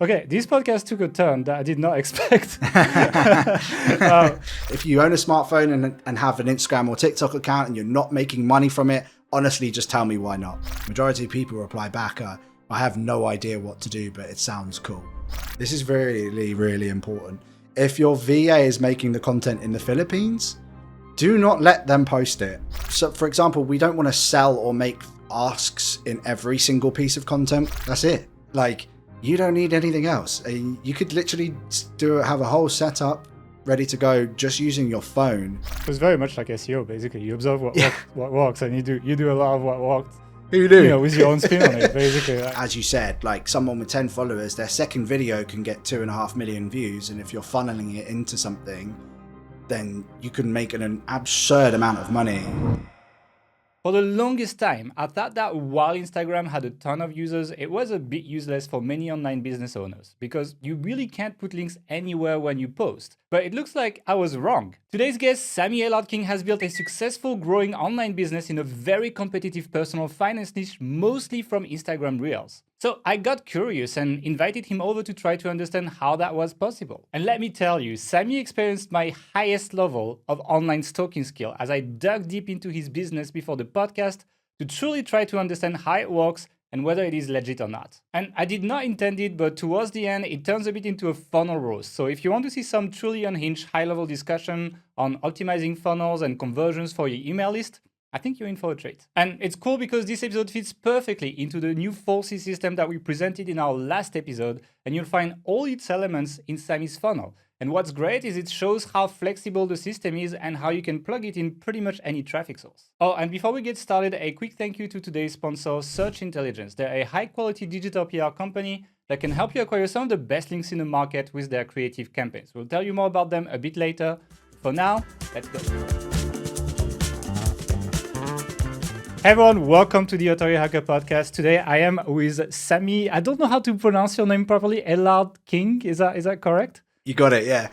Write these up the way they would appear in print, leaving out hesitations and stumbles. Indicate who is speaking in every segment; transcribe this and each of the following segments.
Speaker 1: Okay, this podcast took a turn that I did not expect.
Speaker 2: If you own a smartphone and have an Instagram or TikTok account and you're not making money from it, honestly, just tell me why not. Majority of people reply back, I have no idea what to do, but it sounds cool. This is really, really important. If your VA is making the content in the Philippines, do not let them post it. So, for example, we don't want to sell or make asks in every single piece of content. That's it. Like, you don't need anything else. You could literally have a whole setup ready to go just using your phone.
Speaker 1: It's very much like SEO, basically. You observe what works, and you do a lot of what works.
Speaker 2: You do.
Speaker 1: You know, with your own spin on it, basically.
Speaker 2: As you said, like someone with 10 followers, their second video can get 2.5 million views, and if you're funneling it into something, then you can make an absurd amount of money.
Speaker 1: For the longest time, I thought that while Instagram had a ton of users, it was a bit useless for many online business owners because you really can't put links anywhere when you post. But it looks like I was wrong. Today's guest, Sammie Ellard-King, has built a successful growing online business in a very competitive personal finance niche, mostly from Instagram Reels. So I got curious and invited him over to try to understand how that was possible. And let me tell you, Sammie experienced my highest level of online stalking skill as I dug deep into his business before the podcast to truly try to understand how it works and whether it is legit or not. And I did not intend it, but towards the end, it turns a bit into a funnel roast. So if you want to see some truly unhinged high-level discussion on optimizing funnels and conversions for your email list, I think you're in for a treat. And it's cool because this episode fits perfectly into the new 4C system that we presented in our last episode, and you'll find all its elements in Sammie's funnel. And what's great is it shows how flexible the system is and how you can plug it in pretty much any traffic source. Oh, and before we get started, a quick thank you to today's sponsor, Search Intelligence. They're a high-quality digital PR company that can help you acquire some of the best links in the market with their creative campaigns. We'll tell you more about them a bit later. For now, let's go. Hey everyone, welcome to the Authority Hacker Podcast. Today I am with Sammie. I don't know how to pronounce your name properly. Ellard-King, is that correct?
Speaker 2: You got it, yeah.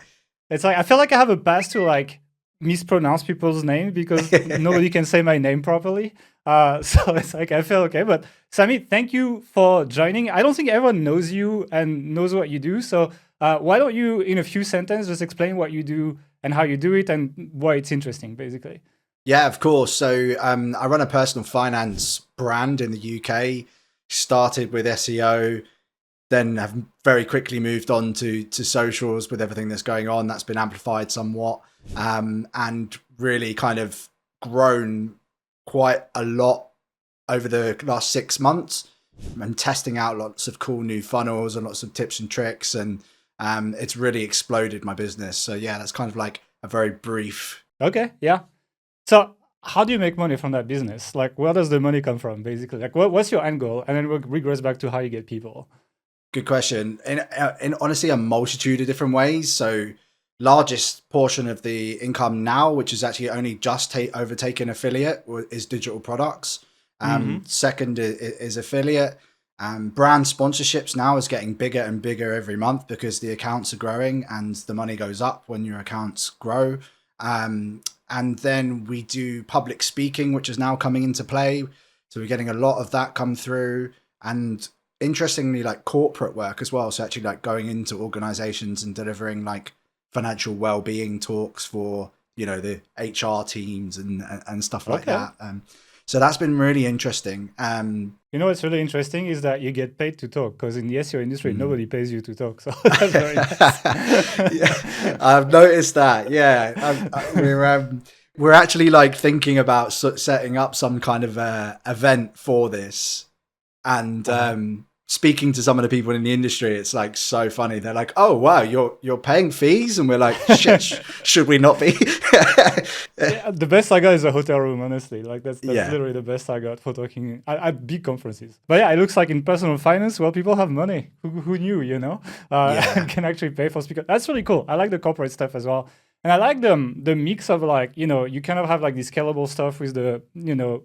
Speaker 1: It's like I feel like I have a pass to like mispronounce people's names because nobody can say my name properly. So it's like I feel okay. But Sammie, thank you for joining. I don't think everyone knows you and knows what you do. So why don't you, in a few sentences, just explain what you do and how you do it and why it's interesting, basically.
Speaker 2: Yeah, of course. So I run a personal finance brand in the UK, started with SEO, then have very quickly moved on to socials with everything that's going on. That's been amplified somewhat and really kind of grown quite a lot over the last 6 months and testing out lots of cool new funnels and lots of tips and tricks. And it's really exploded my business. So yeah, that's kind of like a very brief.
Speaker 1: Okay, yeah. So how do you make money from that business? Like, where does the money come from, basically? Like, what's your end goal? And then we'll regress back to how you get people.
Speaker 2: Good question. In honestly, a multitude of different ways. So largest portion of the income now, which is actually only just overtaken affiliate, is digital products. Second is affiliate. Brand sponsorships now is getting bigger and bigger every month because the accounts are growing and the money goes up when your accounts grow. And then we do public speaking, which is now coming into play. So we're getting a lot of that come through. And interestingly, like corporate work as well. So actually like going into organizations and delivering like financial well-being talks for, you know, the HR teams and stuff like that. So that's been really interesting.
Speaker 1: You know what's really interesting is that you get paid to talk because in the SEO industry, nobody pays you to talk. So that's very nice.
Speaker 2: Yeah, I've noticed that. Yeah, we're actually like thinking about setting up some kind of event for this, and speaking to some of the people in the industry, it's like so funny. They're like, "Oh wow, you're paying fees," and we're like, "Shit, should we not be?"
Speaker 1: Yeah, the best I got is a hotel room, honestly. Like that's literally the best I got for talking at big conferences. But yeah, it looks like in personal finance, well, people have money. Who knew, you know? And can actually pay for speakers. That's really cool. I like the corporate stuff as well. And I like the mix of like, you know, you kind of have like the scalable stuff with the, you know,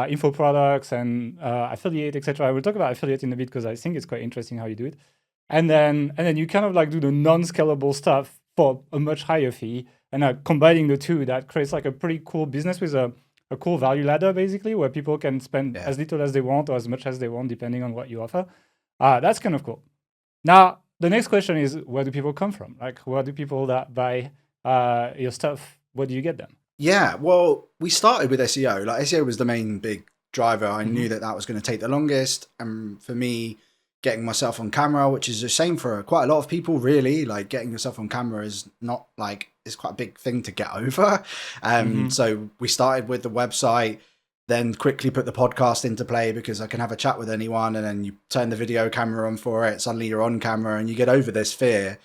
Speaker 1: info products and affiliate, etc. I will talk about affiliate in a bit because I think it's quite interesting how you do it. And then you kind of like do the non-scalable stuff for a much higher fee. And combining the two, that creates like a pretty cool business with a cool value ladder, basically, where people can spend as little as they want or as much as they want, depending on what you offer. That's kind of cool. Now, the next question is, where do people come from? Like, where do people that buy your stuff, where do you get them?
Speaker 2: Yeah, well, we started with SEO. Like SEO was the main big driver. I
Speaker 1: Mm-hmm.
Speaker 2: knew that that was going to take the longest, and for me, getting myself on camera, which is the same for quite a lot of people, really. Like getting yourself on camera is not like it's quite a big thing to get over.
Speaker 1: Mm-hmm.
Speaker 2: So we started with the website, then quickly put the podcast into play because I can have a chat with anyone, and then you turn the video camera on for it. Suddenly you're on camera, and you get over this fear.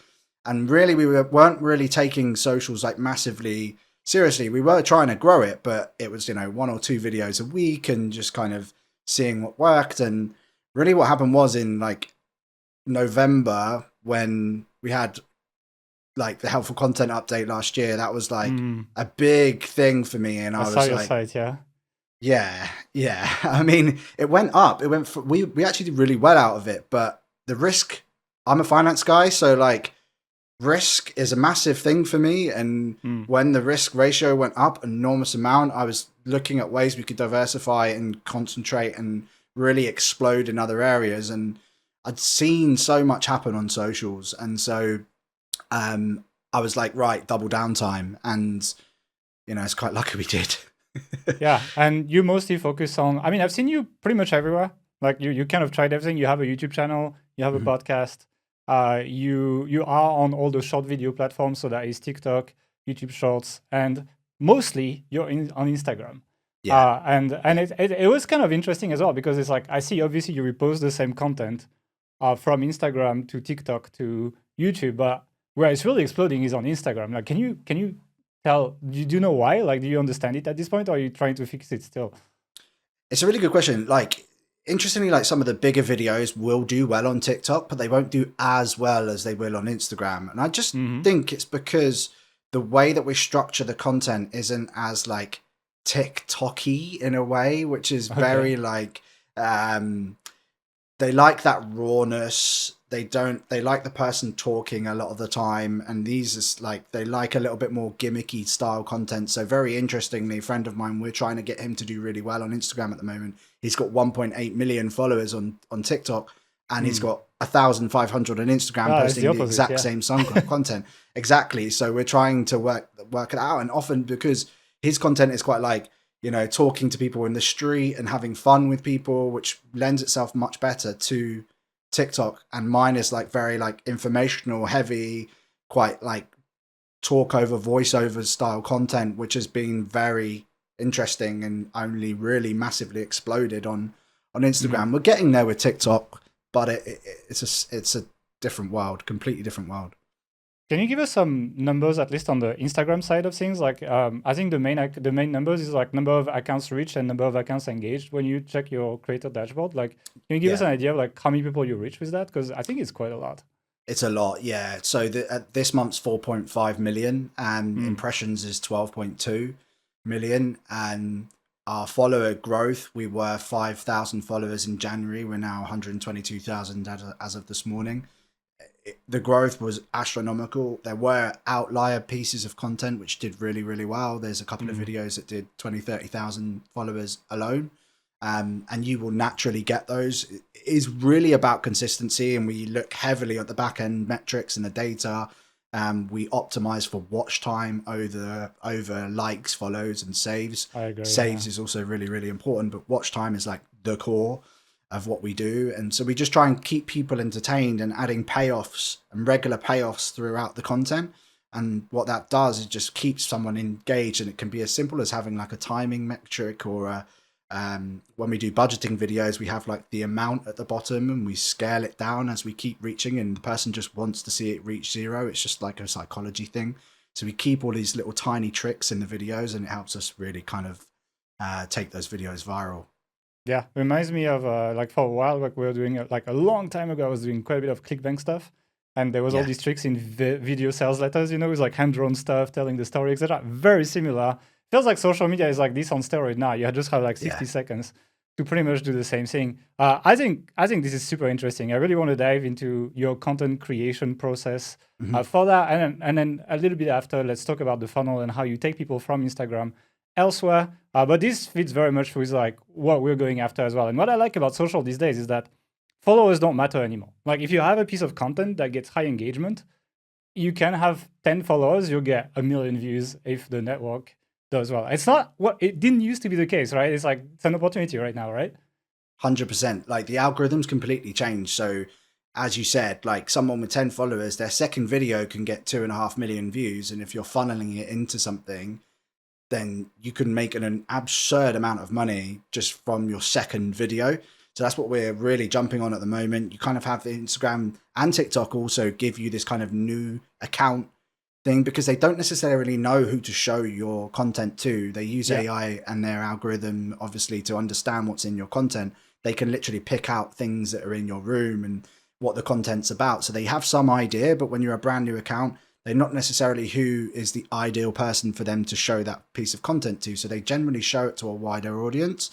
Speaker 2: And really, weren't really taking socials like massively seriously. We were trying to grow it, but it was, 1 or 2 videos a week and just kind of seeing what worked. And really what happened was in like November when we had like the helpful content update last year, that was like a big thing for me. And I
Speaker 1: saw
Speaker 2: was
Speaker 1: your
Speaker 2: like,
Speaker 1: site, yeah.
Speaker 2: yeah. I mean, it went up. It went. We actually did really well out of it, but the risk. I'm a finance guy, so like risk is a massive thing for me. And when the risk ratio went up an enormous amount, I was looking at ways we could diversify and concentrate and really explode in other areas. And I'd seen so much happen on socials, and so I was like, right, double down time. And it's quite lucky we did.
Speaker 1: Yeah, and you mostly focus on, I mean, I've seen you pretty much everywhere. Like you kind of tried everything. You have a YouTube channel, you have a podcast, you are on all the short video platforms, so that is TikTok, YouTube Shorts, and mostly you're on Instagram.
Speaker 2: Yeah.
Speaker 1: And it was kind of interesting as well, because it's like, I see obviously you repost the same content from Instagram to TikTok to YouTube, but where it's really exploding is on Instagram. Like, can you tell, do you know why? Like, do you understand it at this point, or are you trying to fix it still?
Speaker 2: It's a really good question. Like, interestingly, like some of the bigger videos will do well on TikTok, but they won't do as well as they will on Instagram. And I just think it's because the way that we structure the content isn't as like TikTok-y in a way, which is very like they like that rawness. They like the person talking a lot of the time, and these is like they like a little bit more gimmicky style content. So very interestingly, a friend of mine, we're trying to get him to do really well on Instagram at the moment. He's got 1.8 million followers on TikTok, and he's got 1,500 on Instagram posting the exact same content. Exactly. So we're trying to work it out, and often because his content is quite like, talking to people in the street and having fun with people, which lends itself much better to TikTok, and mine is like very like informational heavy, quite like talk over voiceover style content, which has been very interesting and only really massively exploded on Instagram. We're getting there with TikTok, but it's a different world, completely different world.
Speaker 1: Can you give us some numbers, at least on the Instagram side of things? Like, I think the main numbers is like number of accounts reached and number of accounts engaged when you check your creator dashboard. Like, can you give us an idea of like how many people you reach with that? Because I think it's quite a lot.
Speaker 2: It's a lot, yeah. So this month's 4.5 million, and impressions is 12.2 million, and our follower growth, we were 5,000 followers in January. We're now 122,000 as of this morning. The growth was astronomical. There were outlier pieces of content which did really, really well. There's a couple of videos that did 20, 30,000 followers alone. And you will naturally get those. It is really about consistency, and we look heavily at the back end metrics and the data. We optimize for watch time over likes, follows, and saves.
Speaker 1: I agree,
Speaker 2: Saves is also really, really important, but watch time is like the core of what we do. And so we just try and keep people entertained and adding payoffs and regular payoffs throughout the content. And what that does is just keeps someone engaged, and it can be as simple as having like a timing metric, or when we do budgeting videos, we have like the amount at the bottom and we scale it down as we keep reaching, and the person just wants to see it reach 0. It's just like a psychology thing. So we keep all these little tiny tricks in the videos, and it helps us really kind of take those videos viral.
Speaker 1: Yeah, reminds me of like for a while, like we were doing like a long time ago, I was doing quite a bit of ClickBank stuff, and there was all these tricks in video sales letters. It was like hand-drawn stuff, telling the story, etc. Very similar. Feels like social media is like this on steroid now. You just have like 60 seconds to pretty much do the same thing. I think this is super interesting. I really want to dive into your content creation process for that, and then a little bit after, let's talk about the funnel and how you take people from Instagram elsewhere. But this fits very much with like what we're going after as well. And what I like about social these days is that followers don't matter anymore. Like if you have a piece of content that gets high engagement, you can have 10 followers, you'll get 1 million views if the network does well. It's not what it didn't used to be the case, right? It's like it's an opportunity right now, right?
Speaker 2: 100%. Like the algorithms completely changed. So as you said, like someone with 10 followers, their second video can get 2.5 million views. And if you're funneling it into something, then you can make an absurd amount of money just from your second video. So that's what we're really jumping on at the moment. You kind of have the Instagram and TikTok also give you this kind of new account thing because they don't necessarily know who to show your content to. They use AI and their algorithm, obviously, to understand what's in your content. They can literally pick out things that are in your room and what the content's about. So they have some idea, but when you're a brand new account, they're not necessarily who is the ideal person for them to show that piece of content to. So they generally show it to a wider audience,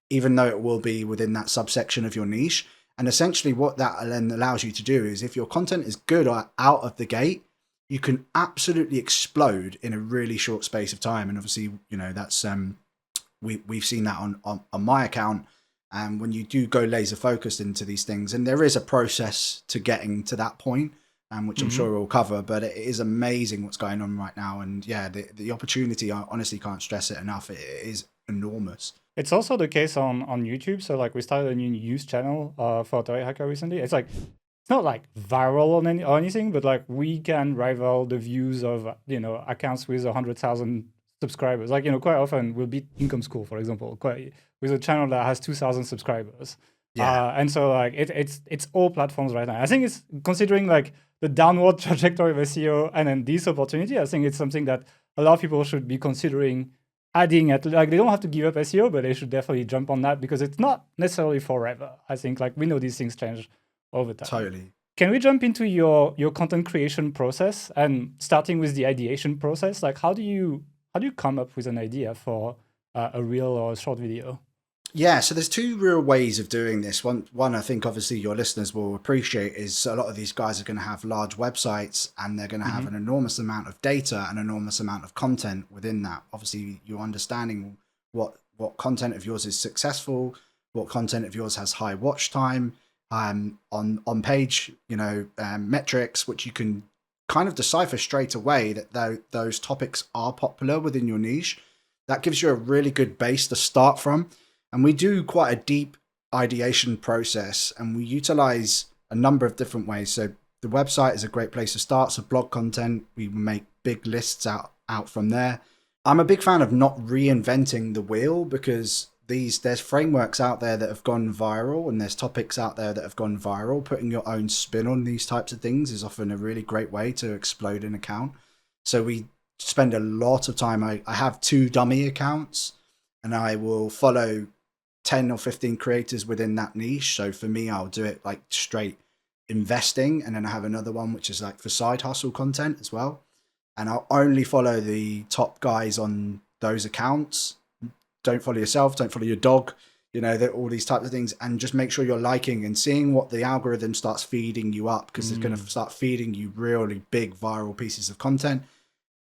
Speaker 2: even though it will be within that subsection of your niche. And essentially what that then allows you to do is if your content is good out of the gate, you can absolutely explode in a really short space of time. And obviously, you know, that's we've seen that on my account. And when you do go laser focused into these things, and there is a process to getting to that point, which I'm sure we'll cover, but it is amazing what's going on right now. And yeah, the opportunity, I honestly can't stress it enough. It is enormous.
Speaker 1: It's also the case on YouTube. So like we started a new news channel for Toy Hacker recently. It's like, it's not like viral or anything, but like we can rival the views of, you know, accounts with 100,000 subscribers. Like, you know, quite often we'll beat Income School, for example, with a channel that has 2,000 subscribers. Yeah. And so like it's all platforms right now. I think it's considering like the downward trajectory of SEO and then this opportunity, I think it's something that a lot of people should be considering adding at, like they don't have to give up SEO, but they should definitely jump on that because it's not necessarily forever. I think like we know these things change over time.
Speaker 2: Totally.
Speaker 1: Can we jump into your content creation process and starting with the ideation process? Like how do you come up with an idea for a reel or a short video?
Speaker 2: Yeah, so there's two real ways of doing this. One I think obviously your listeners will appreciate is a lot of these guys are going to have large websites and they're going to have an enormous amount of data and enormous amount of content within that. Obviously, you're understanding what content of yours is successful, what content of yours has high watch time, on page, you know, metrics, which you can kind of decipher straight away that those topics are popular within your niche. That gives you a really good base to start from. And we do quite a deep ideation process and we utilize a number of different ways. So the website is a great place to start. So blog content, we make big lists out from there. I'm a big fan of not reinventing the wheel because there's frameworks out there that have gone viral and there's topics out there that have gone viral. Putting your own spin on these types of things is often a really great way to explode an account. So we spend a lot of time. I have 2 dummy accounts and I will follow 10 or 15 creators within that niche. So for me, I'll do it like straight investing. And then I have another one, which is like for side hustle content as well. And I'll only follow the top guys on those accounts. Don't follow yourself, don't follow your dog, you know, all these types of things. And just make sure you're liking and seeing what the algorithm starts feeding you up because it's going to start feeding you really big viral pieces of content.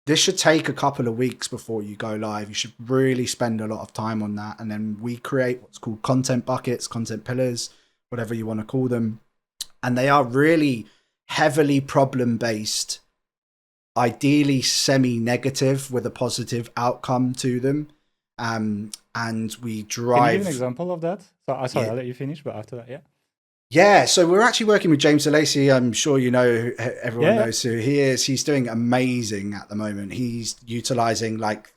Speaker 2: This should take a couple of weeks before you go live. You should really spend a lot of time on that. And then we create what's called content buckets, content pillars, whatever you want to call them. And they are really heavily problem-based, ideally semi-negative with a positive outcome to them. And we drive...
Speaker 1: Can you give an example of that? So, sorry, I'll let you finish, but after that, yeah.
Speaker 2: Yeah, so we're actually working with James DeLacy. I'm sure you know, everyone knows who he is. He's doing amazing at the moment. He's utilizing like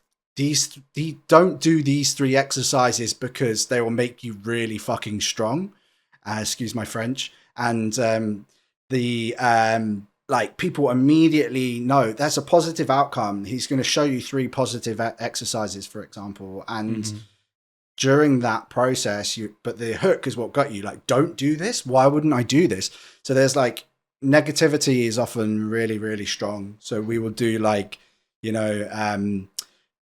Speaker 2: don't do these 3 exercises because they will make you really fucking strong. Excuse my French. And like people immediately know that's a positive outcome. He's going to show you 3 positive exercises, for example. And during that process, but the hook is what got you. Like, don't do this. Why wouldn't I do this? So there's like negativity is often really, really strong. So we will do like, you know,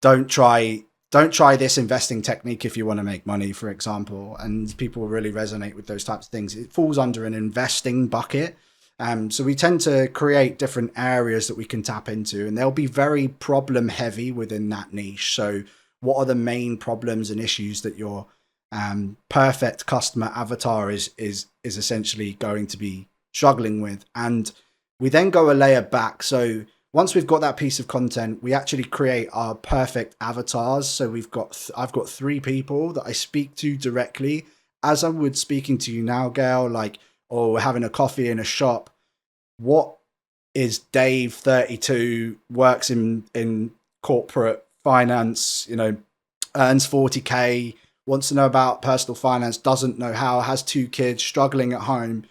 Speaker 2: don't try this investing technique if you want to make money, for example. And people will really resonate with those types of things. It falls under an investing bucket. So we tend to create different areas that we can tap into, and they'll be very problem heavy within that niche. So what are the main problems and issues that your perfect customer avatar is essentially going to be struggling with. And we then go a layer back. So once we've got that piece of content, we actually create our perfect avatars. So I've got 3 people that I speak to directly, as I would speaking to you now, Gail, like, or we're having a coffee in a shop. What is Dave, 32, works in corporate finance, earns 40K, wants to know about personal finance, doesn't know how, has 2 kids, struggling at home.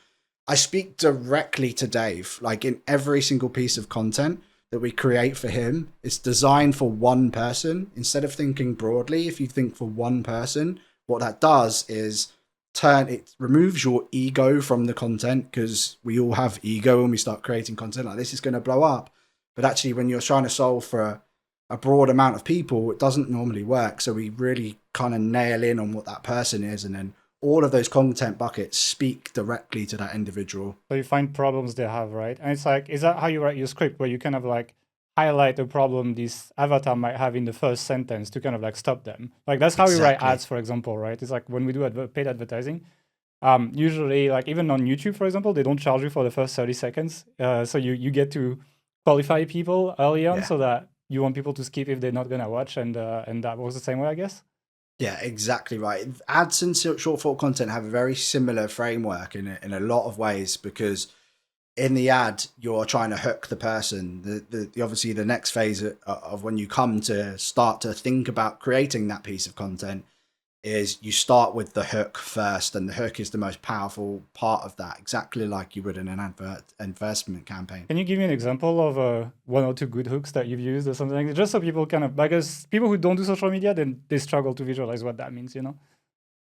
Speaker 2: I speak directly to Dave, like in every single piece of content that we create for him. It's designed for one person. Instead of thinking broadly, if you think for one person, what that does is it removes your ego from the content, because we all have ego when we start creating content like this is going to blow up. But actually, when you're trying to solve for a broad amount of people, it doesn't normally work. So we really kind of nail in on what that person is, and then all of those content buckets speak directly to that individual.
Speaker 1: So you find problems they have, right? And it's like, is that how you write your script, where you kind of like highlight a problem this avatar might have in the first sentence to kind of like stop them? Like that's how we write ads, for example, right? It's like when we do paid advertising, usually like even on YouTube, for example, they don't charge you for the first 30 seconds. So you get to qualify people early on, so that you want people to skip if they're not going to watch. And that works the same way, I guess.
Speaker 2: Yeah, exactly right. Ads and short form content have a very similar framework in a lot of ways, because in the ad, you're trying to hook the person. The obviously the next phase of when you come to start to think about creating that piece of content is you start with the hook first, and the hook is the most powerful part of that, exactly like you would in an advertisement campaign.
Speaker 1: Can you give me an example of 1 or 2 good hooks that you've used or something like that? Just so people kind of, because people who don't do social media, then they struggle to visualize what that means,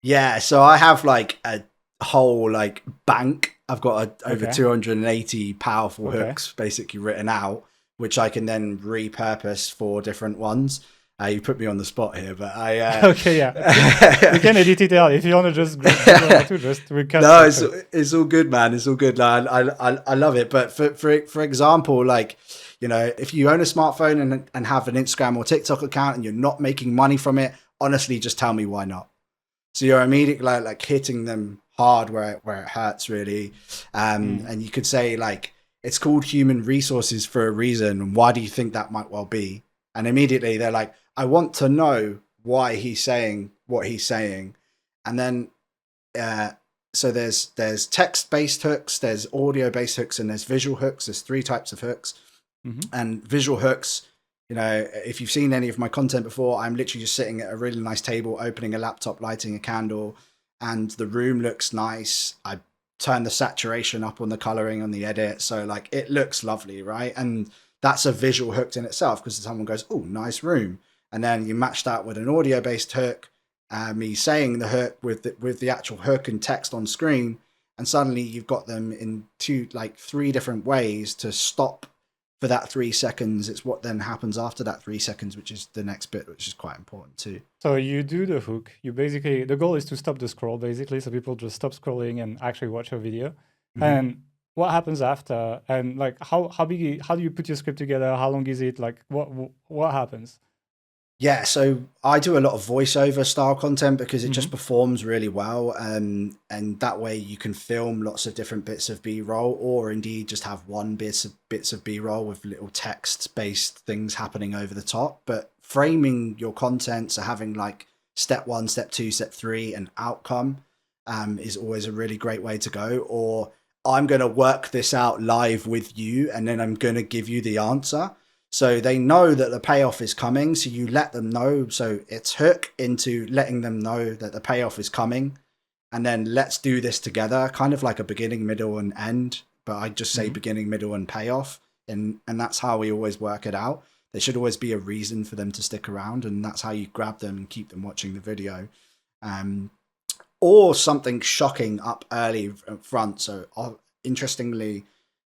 Speaker 2: Yeah, so I have like a whole like bank. I've got over 280 powerful hooks basically written out, which I can then repurpose for different ones. You put me on the spot here, but I...
Speaker 1: okay, yeah. We can edit it out. If you want to just recut.
Speaker 2: No, it's all good, man. It's all good. I love it. But for example, like, if you own a smartphone and have an Instagram or TikTok account and you're not making money from it, honestly, just tell me why not. So you're immediately like hitting them hard where it hurts, really. And you could say, like, it's called human resources for a reason. And why do you think that might well be? And immediately they're like, I want to know why he's saying what he's saying. And then, so there's text-based hooks, there's audio-based hooks, and there's visual hooks. There's 3 types of hooks. And visual hooks, if you've seen any of my content before, I'm literally just sitting at a really nice table, opening a laptop, lighting a candle, and the room looks nice. I turn the saturation up on the coloring on the edit. So like it looks lovely, right? And that's a visual hook in itself, because someone goes, oh, nice room. And then you match that with an audio-based hook, me saying the hook with the actual hook and text on screen, and suddenly you've got them in 3 different ways to stop for that 3 seconds. It's what then happens after that 3 seconds, which is the next bit, which is quite important too.
Speaker 1: So you do the hook. You basically, the goal is to stop the scroll, basically, so people just stop scrolling and actually watch your video. And what happens after? And like, how do you put your script together? How long is it? Like, what happens?
Speaker 2: Yeah, so I do a lot of voiceover style content because it just performs really well, and that way you can film lots of different bits of B-roll, or indeed just have bits of B-roll with little text-based things happening over the top. But framing your content, so having like step 1, step 2, step 3, and outcome is always a really great way to go. Or I'm going to work this out live with you, and then I'm going to give you the answer. So they know that the payoff is coming. So you let them know. So it's hook into letting them know that the payoff is coming. And then let's do this together, kind of like a beginning, middle, and end. But I just say beginning, middle, and payoff. And that's how we always work it out. There should always be a reason for them to stick around. And that's how you grab them and keep them watching the video. Or something shocking up early front. So interestingly,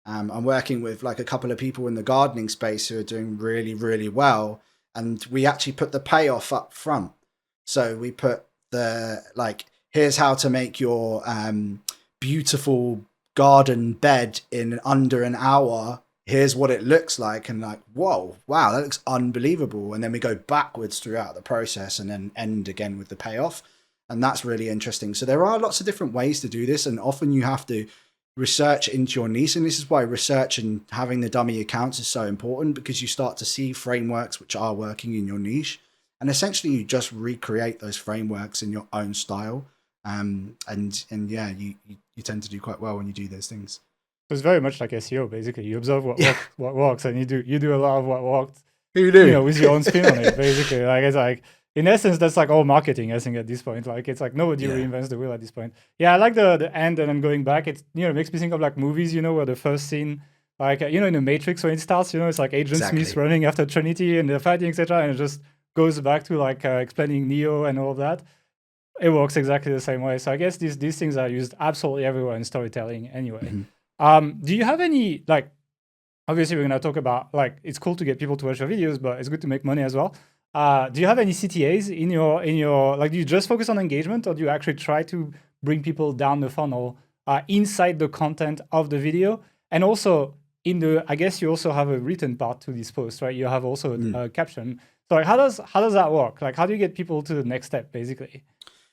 Speaker 2: I'm working with like a couple of people in the gardening space who are doing really, really well. And we actually put the payoff up front. So we put here's how to make your beautiful garden bed in under an hour. Here's what it looks like. And like, whoa, wow, that looks unbelievable. And then we go backwards throughout the process and then end again with the payoff. And that's really interesting. So there are lots of different ways to do this, and often you have to research into your niche. And this is why research and having the dummy accounts is so important, because you start to see frameworks which are working in your niche. And essentially you just recreate those frameworks in your own style. And yeah, you tend to do quite well when you do those things.
Speaker 1: It's very much like SEO, basically. You observe what works, and you do a lot of what worked.
Speaker 2: You do,
Speaker 1: with your own spin on it, basically. Like, it's like, in essence, that's like all marketing, I think, at this point. Like, it's like nobody reinvents the wheel at this point. Yeah, I like the end and then going back. It's, it makes me think of like movies, where the first scene, like, in the Matrix when it starts, it's like Agent Smith running after Trinity and they're fighting, etc. And it just goes back to like explaining Neo and all of that. It works exactly the same way. So I guess these things are used absolutely everywhere in storytelling anyway. Do you have any, like, obviously, we're going to talk about, like, it's cool to get people to watch your videos, but it's good to make money as well. Do you have any CTAs in your like, do you just focus on engagement, or do you actually try to bring people down the funnel inside the content of the video? And also, I guess you also have a written part to this post, right? You have also a caption. So like, how does that work? Like, how do you get people to the next step, basically?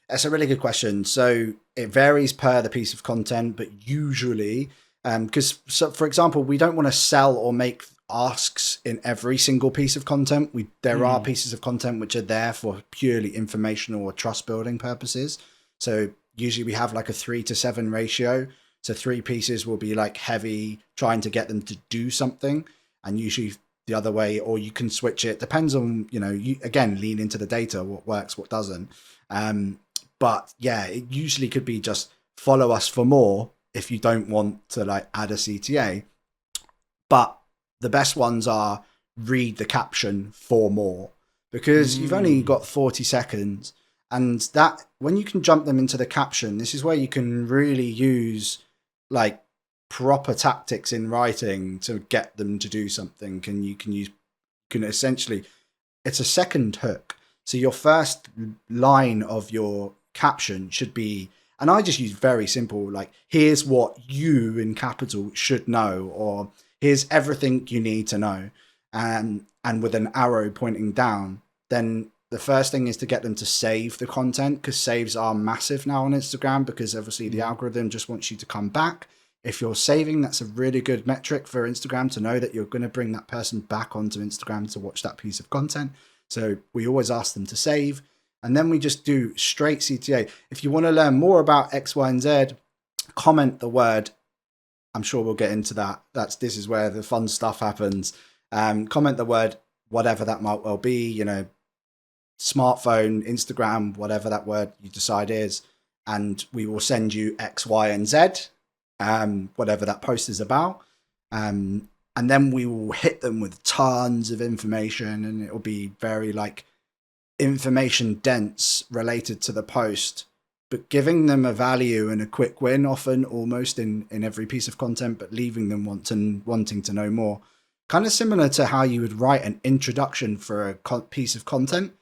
Speaker 2: That's a really good question. So it varies per the piece of content, but usually, because for example, we don't want to sell or make asks in every single piece of content. There are pieces of content which are there for purely informational or trust building purposes. So usually we have like a 3-to-7 ratio. So 3 pieces will be like heavy, trying to get them to do something, and usually the other way, or you can switch it. Depends on, you again lean into the data, what works, what doesn't. But yeah, it usually could be just follow us for more if you don't want to like add a CTA. But the best ones are read the caption for more, because you've only got 40 seconds. And that, when you can jump them into the caption, this is where you can really use like proper tactics in writing to get them to do something. And you can essentially, it's a second hook. So your first line of your caption should be, and I just use very simple, like, here's what you in capital should know, or here's everything you need to know, and with an arrow pointing down. Then the first thing is to get them to save the content, because saves are massive now on Instagram, because obviously the algorithm just wants you to come back. If you're saving, that's a really good metric for Instagram to know that you're going to bring that person back onto Instagram to watch that piece of content. So we always ask them to save. And then we just do straight CTA. If you want to learn more about X, Y, and Z, comment the word. I'm sure we'll get into that. This is where the fun stuff happens. Comment the word, whatever that might well be, smartphone, Instagram, whatever that word you decide is. And we will send you X, Y, and Z, whatever that post is about. And then we will hit them with tons of information, and it will be very like information dense related to the post, but giving them a value and a quick win, often almost in every piece of content, but leaving them wanting to know more. Kind of similar to how you would write an introduction for a piece of content,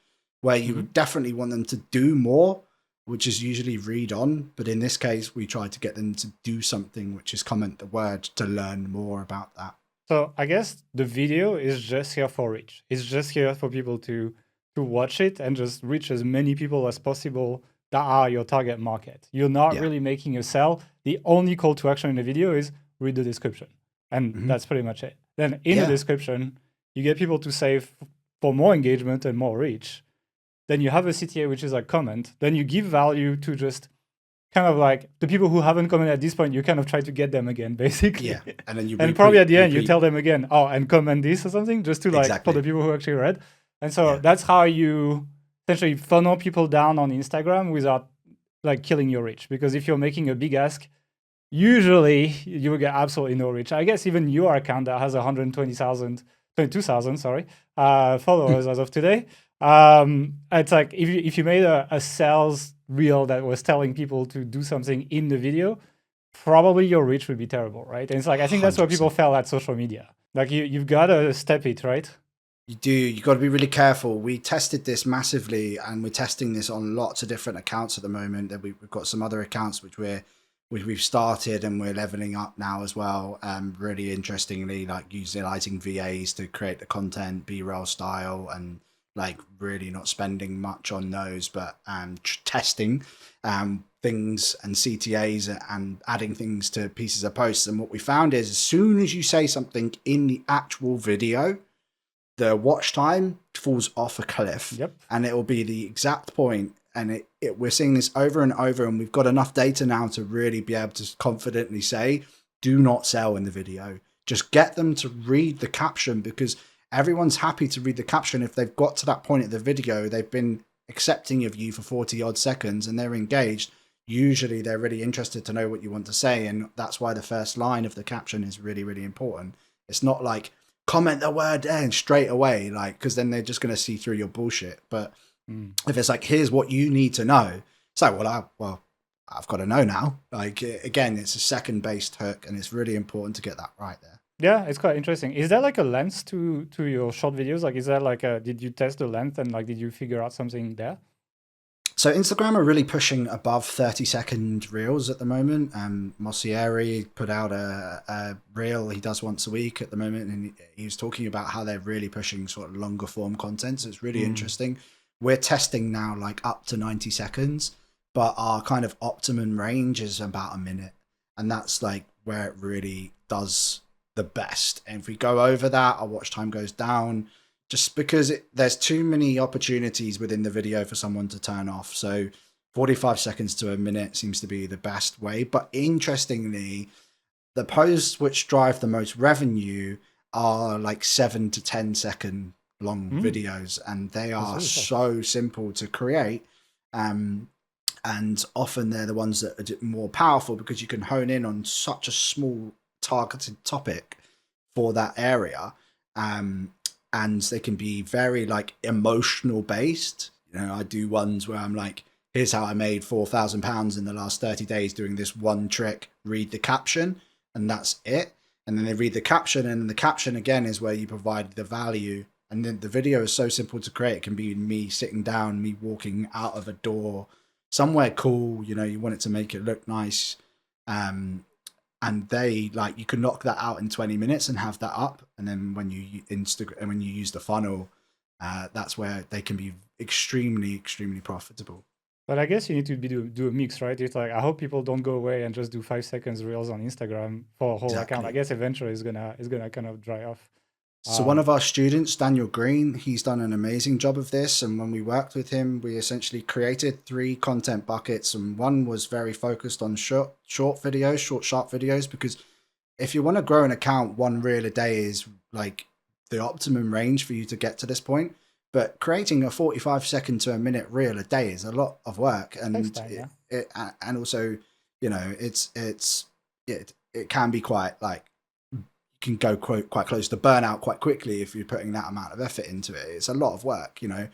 Speaker 2: where you would definitely want them to do more, which is usually read on. But in this case, we try to get them to do something, which is comment the word, to learn more about that.
Speaker 1: So I guess the video is just here for reach. It's just here for people to watch it and just reach as many people as possible that are your target market. You're not really making a sell. The only call to action in the video is read the description. And that's pretty much it. Then in the description, you get people to save for more engagement and more reach. Then you have a CTA, which is a comment. Then you give value to just kind of like the people who haven't commented at this point, you kind of try to get them again, basically.
Speaker 2: Yeah. And then
Speaker 1: and probably at the end, you tell them again, and comment this or something, just to like, for the people who actually read. And so that's how you essentially funnel people down on Instagram without like killing your reach. Because if you're making a big ask, usually you will get absolutely no reach. I guess even your account that has 22,000 followers as of today. It's like if you made a sales reel that was telling people to do something in the video, probably your reach would be terrible, right? And it's like, I think that's 100%. Where people fail at social media. Like you've got to step it, right?
Speaker 2: You do. You got to be really careful. We tested this massively, and we're testing this on lots of different accounts at the moment. That we've got some other accounts which we've started and we're leveling up now as well. Really interestingly, like utilizing VAs to create the content, B-roll style, and like really not spending much on those, but testing things and CTAs and adding things to pieces of posts. And what we found is as soon as you say something in the actual video, the watch time falls off a cliff.
Speaker 1: Yep.
Speaker 2: And it will be the exact point. And we're seeing this over and over, and we've got enough data now to really be able to confidently say, do not sell in the video. Just get them to read the caption, because everyone's happy to read the caption. If they've got to that point of the video, they've been accepting of you for 40 odd seconds and they're engaged. Usually they're really interested to know what you want to say. And that's why the first line of the caption is really, really important. It's not like comment the word and straight away, like, because then they're just going to see through your bullshit. But if it's like, here's what you need to know. It's like, I've got to know now. Like, again, it's a second based hook, and it's really important to get that right there.
Speaker 1: Yeah, it's quite interesting. Is there like a length to your short videos? Like, is there like did you test the length and like, did you figure out something there?
Speaker 2: So Instagram are really pushing above 30-second reels at the moment. Mossieri put out a reel he does once a week at the moment, and he was talking about how they're really pushing sort of longer form content. So it's really interesting. We're testing now like up to 90 seconds, but our kind of optimum range is about a minute. And that's like where it really does the best. And if we go over that, our watch time goes down, just because there's too many opportunities within the video for someone to turn off. So 45 seconds to a minute seems to be the best way. But interestingly, the posts which drive the most revenue are like 7 to 10 second long videos, and they are really so simple to create. And often they're the ones that are more powerful, because you can hone in on such a small targeted topic for that area. And they can be very like emotional based. You know, I do ones where I'm like, here's how I made £4,000 in the last 30 days doing this one trick, read the caption, and that's it. And then they read the caption, and the caption again is where you provide the value. And then the video is so simple to create. It can be me sitting down, me walking out of a door, somewhere cool, you know, you want it to make it look nice. And they like, you can knock that out in 20 minutes and have that up. And then when you when you use the funnel, that's where they can be extremely, extremely profitable.
Speaker 1: But I guess you need to do a mix, right? It's like, I hope people don't go away and just do 5 seconds reels on Instagram for a whole account. I guess eventually it's gonna kind of dry off.
Speaker 2: So one of our students, Daniel Green, he's done an amazing job of this. And when we worked with him, we essentially created 3 content buckets. And one was very focused on short, sharp videos, because if you want to grow an account, 1 reel a day is like the optimum range for you to get to this point. But creating a 45-second to a minute reel a day is a lot of work. And and also, you know, it can be quite like, can go quite close to burnout quite quickly if you're putting that amount of effort into it. It's a lot of work, you know.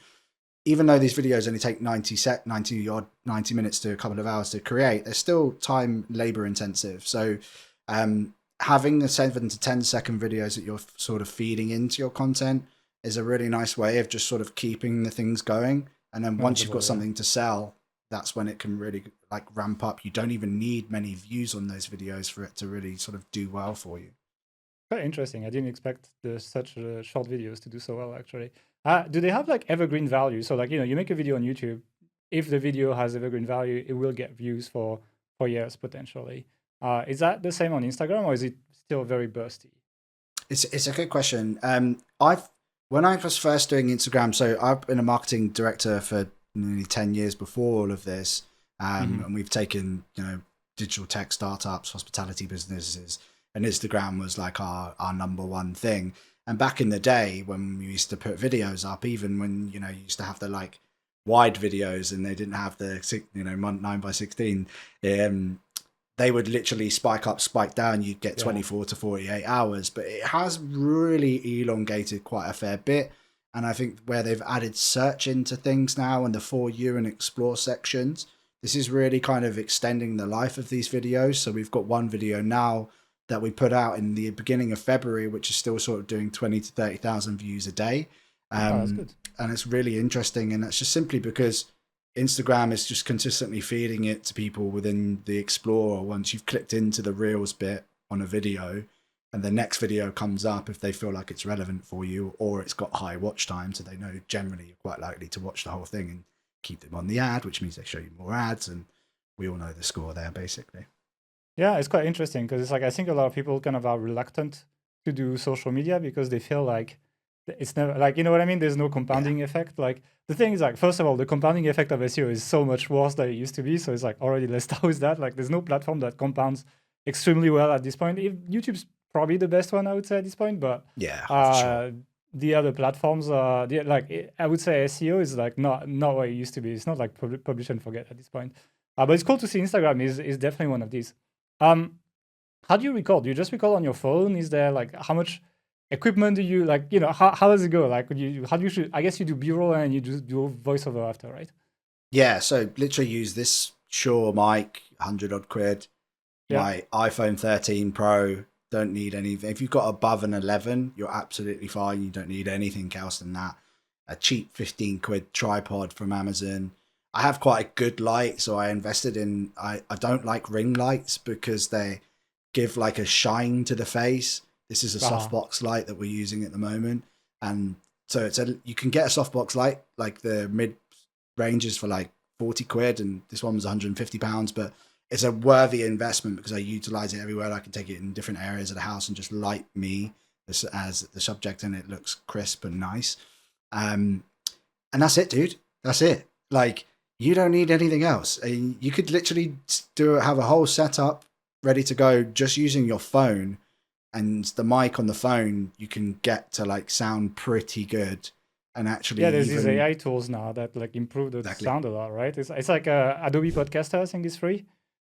Speaker 2: Even though these videos only take 90 minutes to a couple of hours to create, they're still time labor intensive. So having the 7 to 10 second videos that you're sort of feeding into your content is a really nice way of just sort of keeping the things going. And then once you've got something to sell, that's when it can really like ramp up. You don't even need many views on those videos for it to really sort of do well for you.
Speaker 1: Quite interesting. I didn't expect such short videos to do so well, actually. Do they have like evergreen value? So like, you know, you make a video on YouTube. If the video has evergreen value, it will get views for years potentially. Is that the same on Instagram, or is it still very bursty?
Speaker 2: It's a good question. When I was first doing Instagram, so I've been a marketing director for nearly 10 years before all of this. And we've taken, you know, digital tech startups, hospitality businesses, and Instagram was like our number one thing. And back in the day when we used to put videos up, even when, you know, you used to have the like wide videos and they didn't have the, you know, 9x16, they would literally spike up, spike down. You'd get 24 to 48 hours, but it has really elongated quite a fair bit. And I think where they've added search into things now and the For You and Explore sections, this is really kind of extending the life of these videos. So we've got one video now that we put out in the beginning of February, which is still sort of doing 20 to 30,000 views a day.
Speaker 1: That's good.
Speaker 2: And it's really interesting. And that's just simply because Instagram is just consistently feeding it to people within the Explorer. Once you've clicked into the Reels bit on a video, and the next video comes up if they feel like it's relevant for you, or it's got high watch time, so they know generally you're quite likely to watch the whole thing and keep them on the ad, which means they show you more ads, and we all know the score there, basically.
Speaker 1: Yeah, it's quite interesting because it's like I think a lot of people kind of are reluctant to do social media because they feel like it's never like, you know what I mean? There's no compounding effect. Like the thing is like, first of all, the compounding effect of SEO is so much worse than it used to be. So it's like already let's start with that. Like there's no platform that compounds extremely well at this point. YouTube's probably the best one, I would say, at this point, but
Speaker 2: Yeah, for sure.
Speaker 1: the other platforms are I would say SEO is like not what it used to be. It's not like publish and forget at this point. But it's cool to see Instagram is definitely one of these. How do you record? Do you just record on your phone? Is there like how much equipment do you like? You know, how does it go? Like, how do you shoot? I guess you do B-roll and you just do voiceover after, right?
Speaker 2: Yeah, so literally use this Shure mic, 100 odd quid.
Speaker 1: Yeah.
Speaker 2: My iPhone 13 Pro, don't need anything. If you've got above an 11, you're absolutely fine. You don't need anything else than that. A cheap 15 quid tripod from Amazon. I have quite a good light, so I invested in, I don't like ring lights because they give like a shine to the face. This is a softbox light that we're using at the moment. And so you can get a softbox light, like the mid ranges for like 40 quid, and this one was £150, but it's a worthy investment because I utilize it everywhere. I can take it in different areas of the house and just light me as the subject, and it looks crisp and nice. And that's it, dude. That's it. Like, you don't need anything else. You could literally have a whole setup ready to go just using your phone, and the mic on the phone you can get to like sound pretty good. And actually,
Speaker 1: there's these AI tools now that like improve the sound a lot, right? It's like Adobe Podcaster, I think, is free.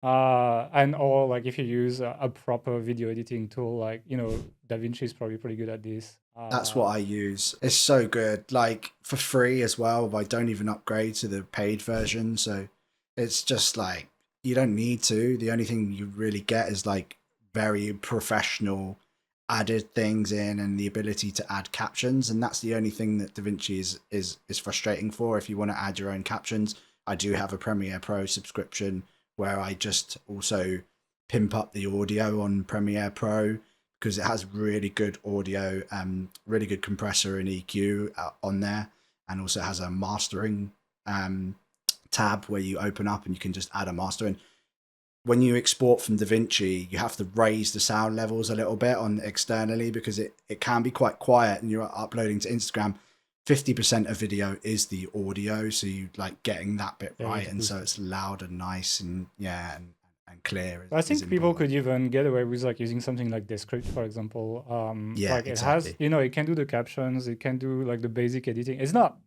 Speaker 1: Or like if you use a proper video editing tool, like, you know, DaVinci is probably pretty good at this.
Speaker 2: That's what I use. It's so good, like for free as well. I don't even upgrade to the paid version, so it's just like you don't need to. The only thing you really get is like very professional added things in, and the ability to add captions, and that's the only thing that DaVinci is frustrating for. If you want to add your own captions, I do have a Premiere Pro subscription where I just also pimp up the audio on Premiere Pro because it has really good audio, really good compressor and EQ on there, and also has a mastering tab where you open up and you can just add a master in. When you export from DaVinci, you have to raise the sound levels a little bit on externally because it can be quite quiet, and you're uploading to Instagram. 50% of video is the audio, so you like getting that bit right, and so it's loud and nice and and clear.
Speaker 1: I think people could even get away with like using something like Descript, for example. Like it has, you know, it can do the captions, it can do like the basic editing. It's not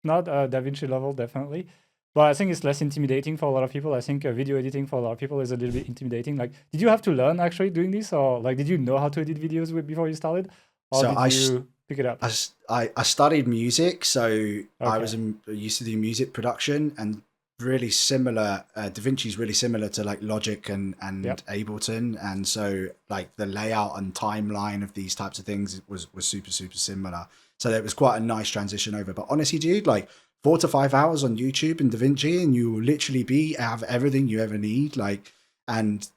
Speaker 1: DaVinci level, definitely, but I think it's less intimidating for a lot of people. I think video editing for a lot of people is a little bit intimidating. Like, did you have to learn actually doing this, or like did you know how to edit videos before you started, or did you pick it up?
Speaker 2: I studied music, so I was used to do music production, and really similar. DaVinci is really similar to like Logic and Ableton, and so like the layout and timeline of these types of things was super similar. So it was quite a nice transition over. But honestly, dude, like 4 to 5 hours on YouTube and DaVinci, and you will literally have everything you ever need. Like, and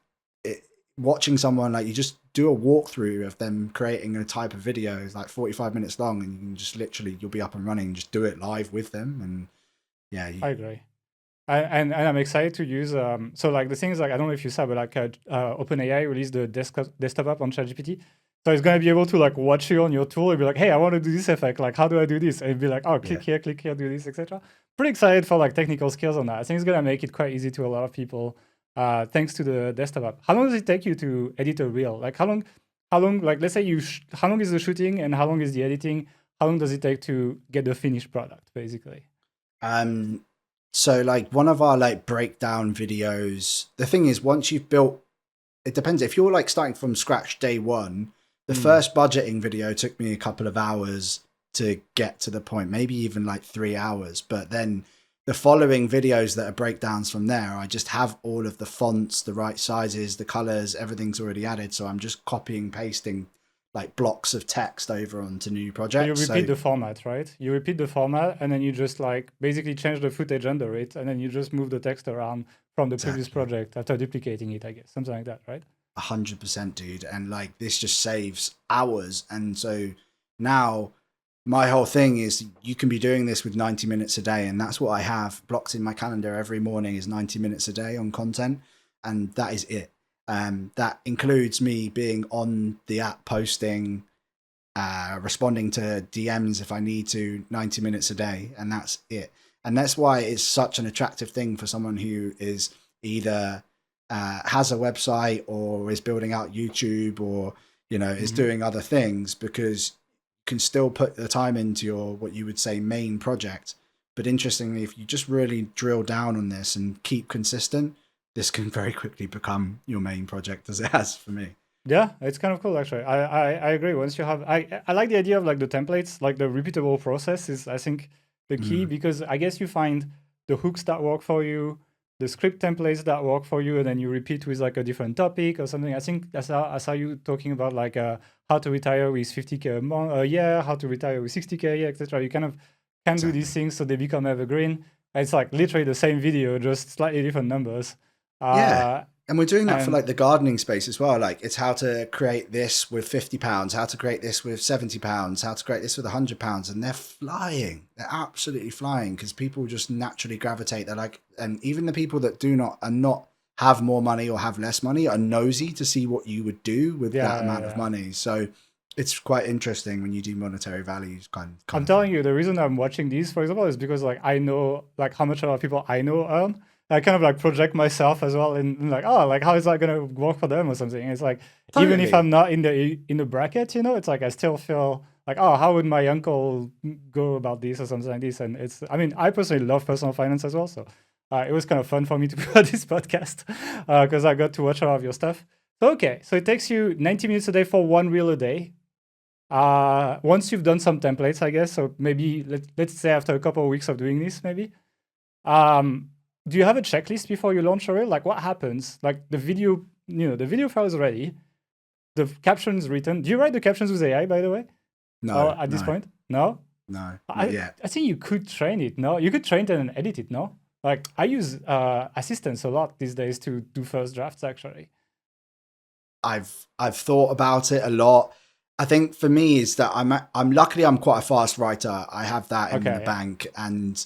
Speaker 2: watching someone, like, you just do a walkthrough of them creating a type of video, it's like 45 minutes long, and you can just literally, you'll be up and running, just do it live with them. And I
Speaker 1: agree. And I'm excited to use, so like the thing is, like, I don't know if you saw, but like OpenAI released the desktop app on ChatGPT. So it's going to be able to like watch you on your tool and be like, hey, I want to do this effect. Like, how do I do this? And be like, oh, click here, do this, etc. Pretty excited for like technical skills on that. I think it's going to make it quite easy to a lot of people, thanks to the desktop app. How long does it take you to edit a reel? Like how long, like, let's say how long is the shooting and how long is the editing? How long does it take to get the finished product, basically?
Speaker 2: So like one of our like breakdown videos, the thing is, once you've built, it depends. If you're like starting from scratch day one, the first budgeting video took me a couple of hours to get to the point, maybe even like 3 hours. But then the following videos that are breakdowns from there, I just have all of the fonts, the right sizes, the colors, everything's already added. So I'm just copying, pasting like blocks of text over onto new projects.
Speaker 1: So you repeat the format, right? You repeat the format, and then you just like basically change the footage under it, and then you just move the text around from the previous project after duplicating it, I guess. Something like that, right?
Speaker 2: 100%, dude. And like this just saves hours. And so now my whole thing is you can be doing this with 90 minutes a day. And that's what I have blocked in my calendar every morning is 90 minutes a day on content. And that is it. That includes me being on the app posting, responding to DMs if I need to, 90 minutes a day. And that's it. And that's why it's such an attractive thing for someone who is either has a website or is building out YouTube or, is doing other things, because you can still put the time into your, what you would say, main project. But interestingly, if you just really drill down on this and keep consistent, this can very quickly become your main project, as it has for me.
Speaker 1: Yeah, it's kind of cool, actually. I agree. Once you have, I like the idea of like the templates, like the repeatable process is, I think, the key, because I guess you find the hooks that work for you, the script templates that work for you, and then you repeat with like a different topic or something. I think I saw you talking about like how to retire with 50K a year, how to retire with 60K a year, etc. You kind of can do these things so they become evergreen. It's like literally the same video, just slightly different numbers.
Speaker 2: Yeah. And we're doing that for like the gardening space as well. Like it's how to create this with £50, how to create this with £70, how to create this with £100. And they're flying. They're absolutely flying because people just naturally gravitate. They're like, and even the people that not have more money or have less money are nosy to see what you would do with that amount of money. So it's quite interesting when you do monetary values
Speaker 1: I'm telling you, the reason I'm watching these, for example, is because like I know like how much a lot of people I know earn. I kind of like project myself as well and like, oh, like how is that gonna work for them or something? It's like even if I'm not in the bracket, it's like I still feel like, oh, how would my uncle go about this or something like this? And it's, I mean, I personally love personal finance as well, so it was kind of fun for me to put this podcast because I got to watch a lot of your stuff. So okay, so it takes you 90 minutes a day for one reel a day. Once you've done some templates, I guess, so maybe let's say after a couple of weeks of doing this, maybe. Do you have a checklist before you launch a reel? Like what happens? Like the video, the video file is ready. The caption is written. Do you write the captions with AI, by the way?
Speaker 2: No.
Speaker 1: At this point? No?
Speaker 2: No.
Speaker 1: I think you could train it, no? You could train it and edit it, no? Like I use assistants a lot these days to do first drafts, actually.
Speaker 2: I've thought about it a lot. I think for me is that I'm luckily I'm quite a fast writer. I have that in the bank, and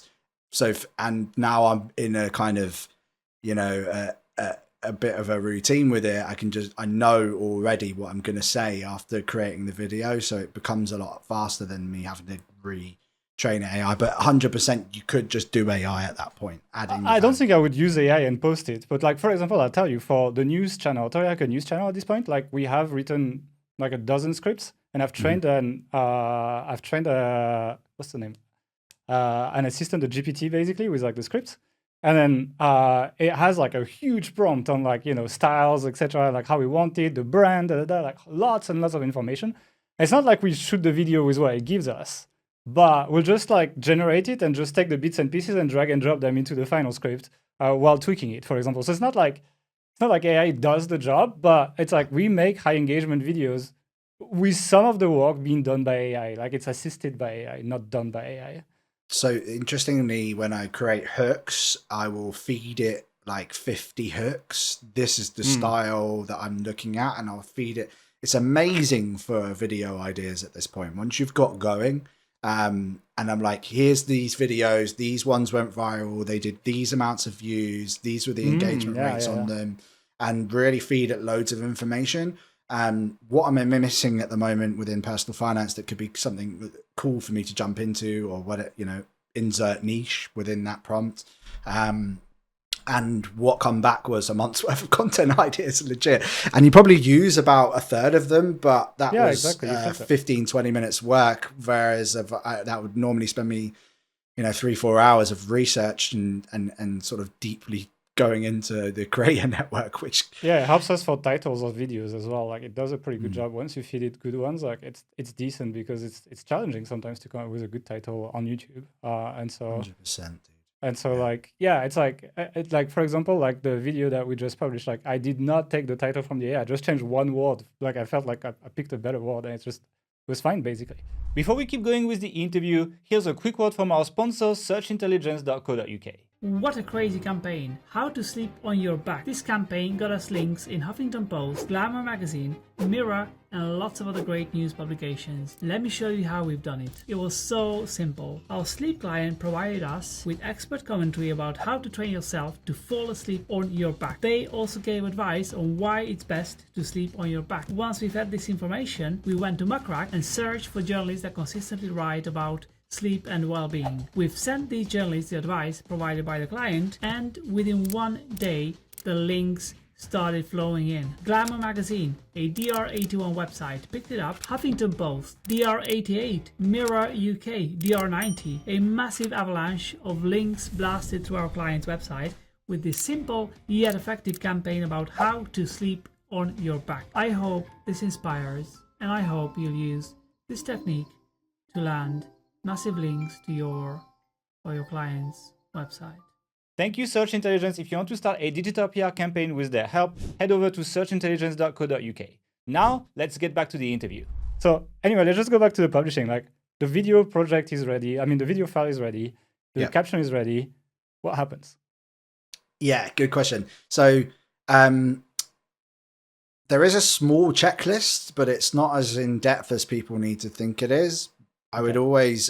Speaker 2: so and now I'm in a kind of a bit of a routine with it. I know already what I'm going to say after creating the video, so it becomes a lot faster than me having to retrain AI. But 100% you could just do AI at that point. I
Speaker 1: don't think I would use AI and post it, but like for example, I'll tell you for the news channel, Toriaka News Channel at this point, like we have written like a dozen scripts, and I've trained what's the name? An assistant, a GPT, basically, with like the scripts. And then it has like a huge prompt on like, styles, etc., like how we want it, the brand, like lots and lots of information. It's not like we shoot the video with what it gives us, but we'll just like generate it and just take the bits and pieces and drag and drop them into the final script while tweaking it, for example. So it's not like AI does the job, but it's like we make high engagement videos with some of the work being done by AI. Like it's assisted by AI, not done by AI.
Speaker 2: So interestingly, when I create hooks, I will feed it like 50 hooks. This is the style that I'm looking at, and I'll feed it. It's amazing for video ideas at this point. Once you've got going, and I'm like, here's these videos. These ones went viral. They did these amounts of views. These were the engagement rates on them, and really feed it loads of information. What am I missing at the moment within personal finance that could be something cool for me to jump into, or what, insert niche within that prompt. And what come back was a month's worth of content ideas, legit. And you probably use about a third of them, but that was 15, 20 minutes work. Whereas that would normally spend me, 3-4 hours of research and sort of deeply going into the creator network, which
Speaker 1: it helps us for titles of videos as well. Like it does a pretty good job. Once you feed it good ones, like it's decent, because it's challenging sometimes to come up with a good title on YouTube. And so
Speaker 2: 100%, dude.
Speaker 1: And so it's like for example, like the video that we just published, like I did not take the title from the AI. I just changed one word. Like I felt like I picked a better word, and it was fine basically. Before we keep going with the interview, here's a quick word from our sponsor, searchintelligence.co.uk.
Speaker 3: What a crazy campaign. How to sleep on your back. This campaign got us links in Huffington Post, Glamour magazine, Mirror, and lots of other great news publications. Let me show you how we've done it. It was so simple. Our sleep client provided us with expert commentary about how to train yourself to fall asleep on your back. They also gave advice on why it's best to sleep on your back. Once we've had this information, we went to Muckrack and searched for journalists that consistently write about sleep and well-being. We've sent these journalists the advice provided by the client, and within 1 day the links started flowing in. Glamour magazine, a DR81 website, picked it up. Huffington Post, DR88, Mirror UK, DR90. A massive avalanche of links blasted through our client's website with this simple yet effective campaign about how to sleep on your back. I hope this inspires, and I hope you'll use this technique to land massive links to your client's website.
Speaker 1: Thank you, Search Intelligence. If you want to start a digital PR campaign with their help, head over to searchintelligence.co.uk. Now, let's get back to the interview. So anyway, let's just go back to the publishing. Like, the video project is ready. I mean, the video file is ready. The caption is ready. What happens?
Speaker 2: Yeah, good question. So there is a small checklist, but it's not as in-depth as people need to think it is. I would always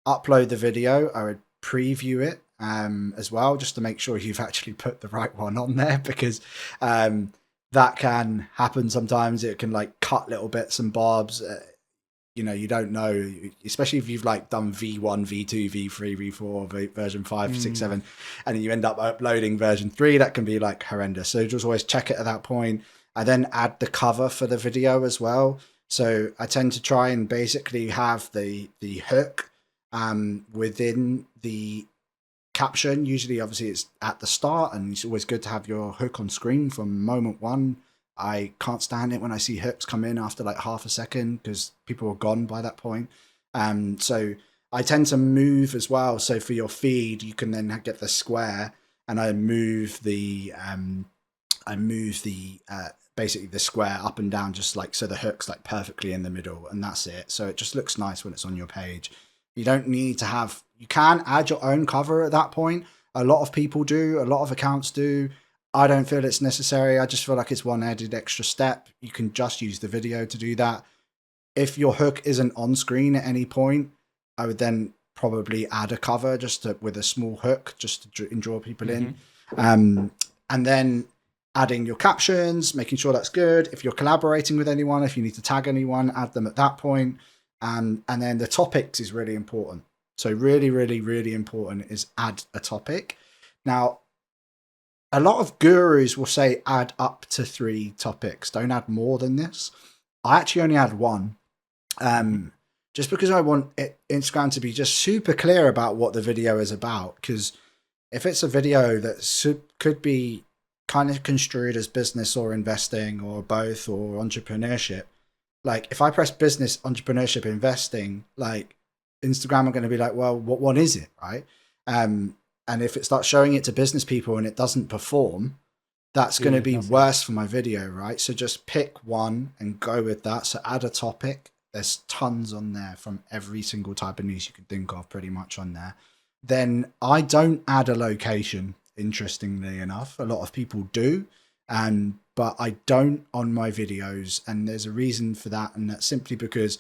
Speaker 2: upload the video. I would preview it as well, just to make sure you've actually put the right one on there, because that can happen sometimes. It can like cut little bits and bobs. You don't know, especially if you've like done V1, V2, V3, V4, version 5, 6, 7, and you end up uploading version 3. That can be like horrendous. So just always check it at that point. I then add the cover for the video as well. So I tend to try and basically have the hook within the caption. Usually, obviously, it's at the start, and it's always good to have your hook on screen from moment one. I can't stand it when I see hooks come in after like half a second, because people are gone by that point. So I tend to move as well. So for your feed, you can then get the square, and I move the basically the square up and down, just like so the hook's like perfectly in the middle, and that's it. So it just looks nice when it's on your page. You don't need to have, you can add your own cover at that point. A lot of people do, a lot of accounts do. I don't feel it's necessary. I just feel like it's one added extra step. You can just use the video to do that. If your hook isn't on screen at any point, I would then probably add a cover with a small hook just to draw people in. And then adding your captions, making sure that's good. If you're collaborating with anyone, if you need to tag anyone, add them at that point. And then the topics is really important. So really, really, really important is add a topic. Now, a lot of gurus will say add up to 3 topics. Don't add more than this. I actually only add 1. Just because I want Instagram to be just super clear about what the video is about. Because if it's a video that could be kind of construed as business or investing or both or entrepreneurship, like if I press business, entrepreneurship, investing, like Instagram are going to be like, well, what one is it, right? And if it starts showing it to business people and it doesn't perform, that's going to be worse for my video, right? So just pick one and go with that. So add a topic. There's tons on there from every single type of niche you can think of, pretty much on there. Then I don't add a location, interestingly enough. A lot of people do, but I don't on my videos. And there's a reason for that. And that's simply because